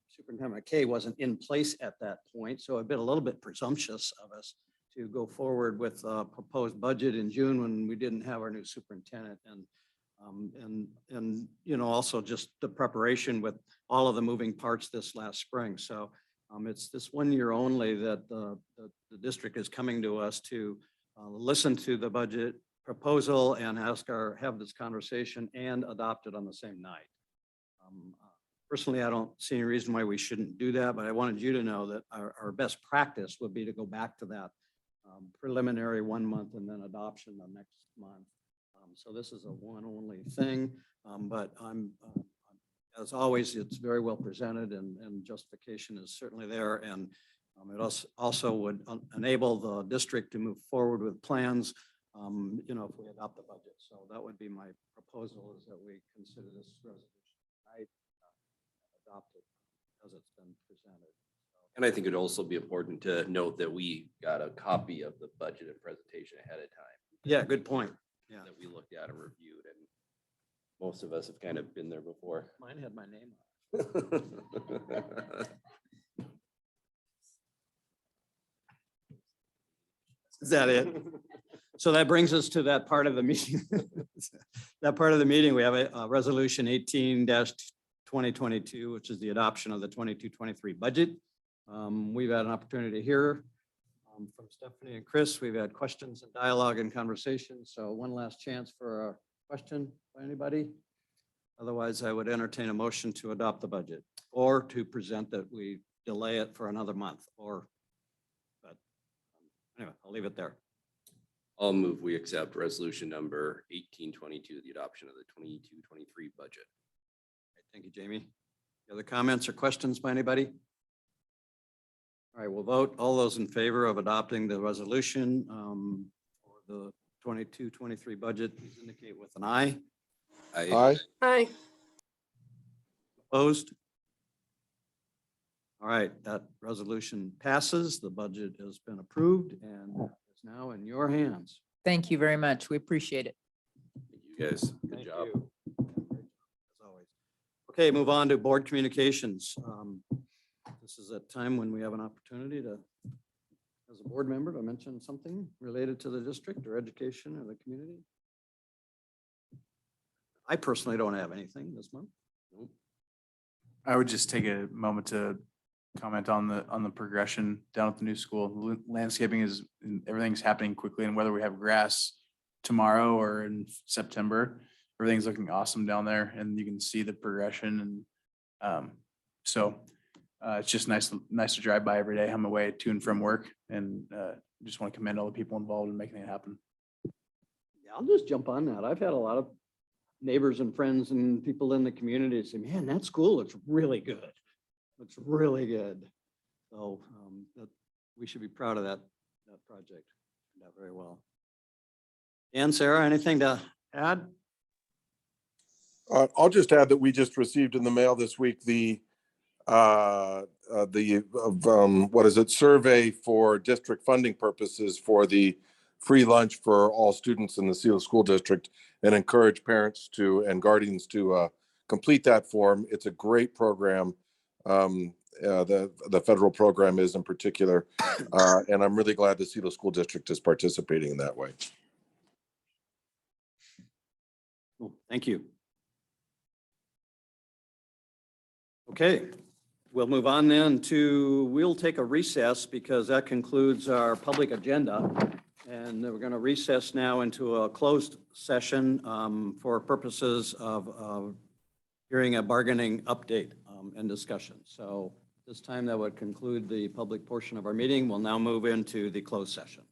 Superintendent McKay wasn't in place at that point, so it'd been a little bit presumptuous of us to go forward with a proposed budget in June when we didn't have our new superintendent, and also just the preparation with all of the moving parts this last spring. So it's this 1 year only that the district is coming to us to listen to the budget proposal and have this conversation and adopt it on the same night. Personally, I don't see any reason why we shouldn't do that, but I wanted you to know that our best practice would be to go back to that preliminary 1 month and then adoption the next month. So this is a one only thing, but as always, it's very well presented, and justification is certainly there. And it also would enable the district to move forward with plans, if we adopt the budget. So that would be my proposal, is that we consider this resolution tonight, adopt it as it's been presented. And I think it'd also be important to note that we got a copy of the budget and presentation ahead of time. Yeah, good point. Yeah. That we looked at and reviewed, and most of us have kind of been there before. Mine had my name on it. Is that it? So that brings us to that part of the meeting. That part of the meeting, we have a resolution 18-2022, which is the adoption of the 22-23 budget. We've had an opportunity to hear from Stephanie and Chris. We've had questions and dialogue and conversation. So one last chance for a question by anybody. Otherwise, I would entertain a motion to adopt the budget or to present that we delay it for another month but anyway, I'll leave it there. I'll move we accept resolution number 1822, the adoption of the 22-23 budget. Thank you, Jamie. Any other comments or questions by anybody? All right, we'll vote. All those in favor of adopting the resolution for the 22-23 budget, please indicate with an aye. Aye. Hi. Opposed? All right, that resolution passes. The budget has been approved and is now in your hands. Thank you very much. We appreciate it. Thank you guys. Good Thank job. you. As always. Okay, move on to board communications. This is a time when we have an opportunity to, as a board member, to mention something related to the district or education or the community. I personally don't have anything this month. Nope. I would just take a moment to comment on the progression down at the new school. Landscaping is, everything's happening quickly, and whether we have grass tomorrow or in September, everything's looking awesome down there, and you can see the progression. And so it's just nice to drive by every day on my way to and from work, and just want to commend all the people involved in making it happen. Yeah, I'll just jump on that. I've had a lot of neighbors and friends and people in the community say, man, that school looks really good. Looks really good. So that we should be proud of that project. Turned out very well. And Sarah, anything to add? I'll just add that we just received in the mail this week what is it, survey for district funding purposes for the free lunch for all students in the Selah School District, and encourage parents to and guardians to complete that form. It's a great program. The federal program is in particular, and I'm really glad the Selah School District is participating in that way. Cool. Thank you. Okay, we'll move on then to, we'll take a recess because that concludes our public agenda. And we're going to recess now into a closed session for purposes of hearing a bargaining update and discussion. So this time that would conclude the public portion of our meeting. We'll now move into the closed session.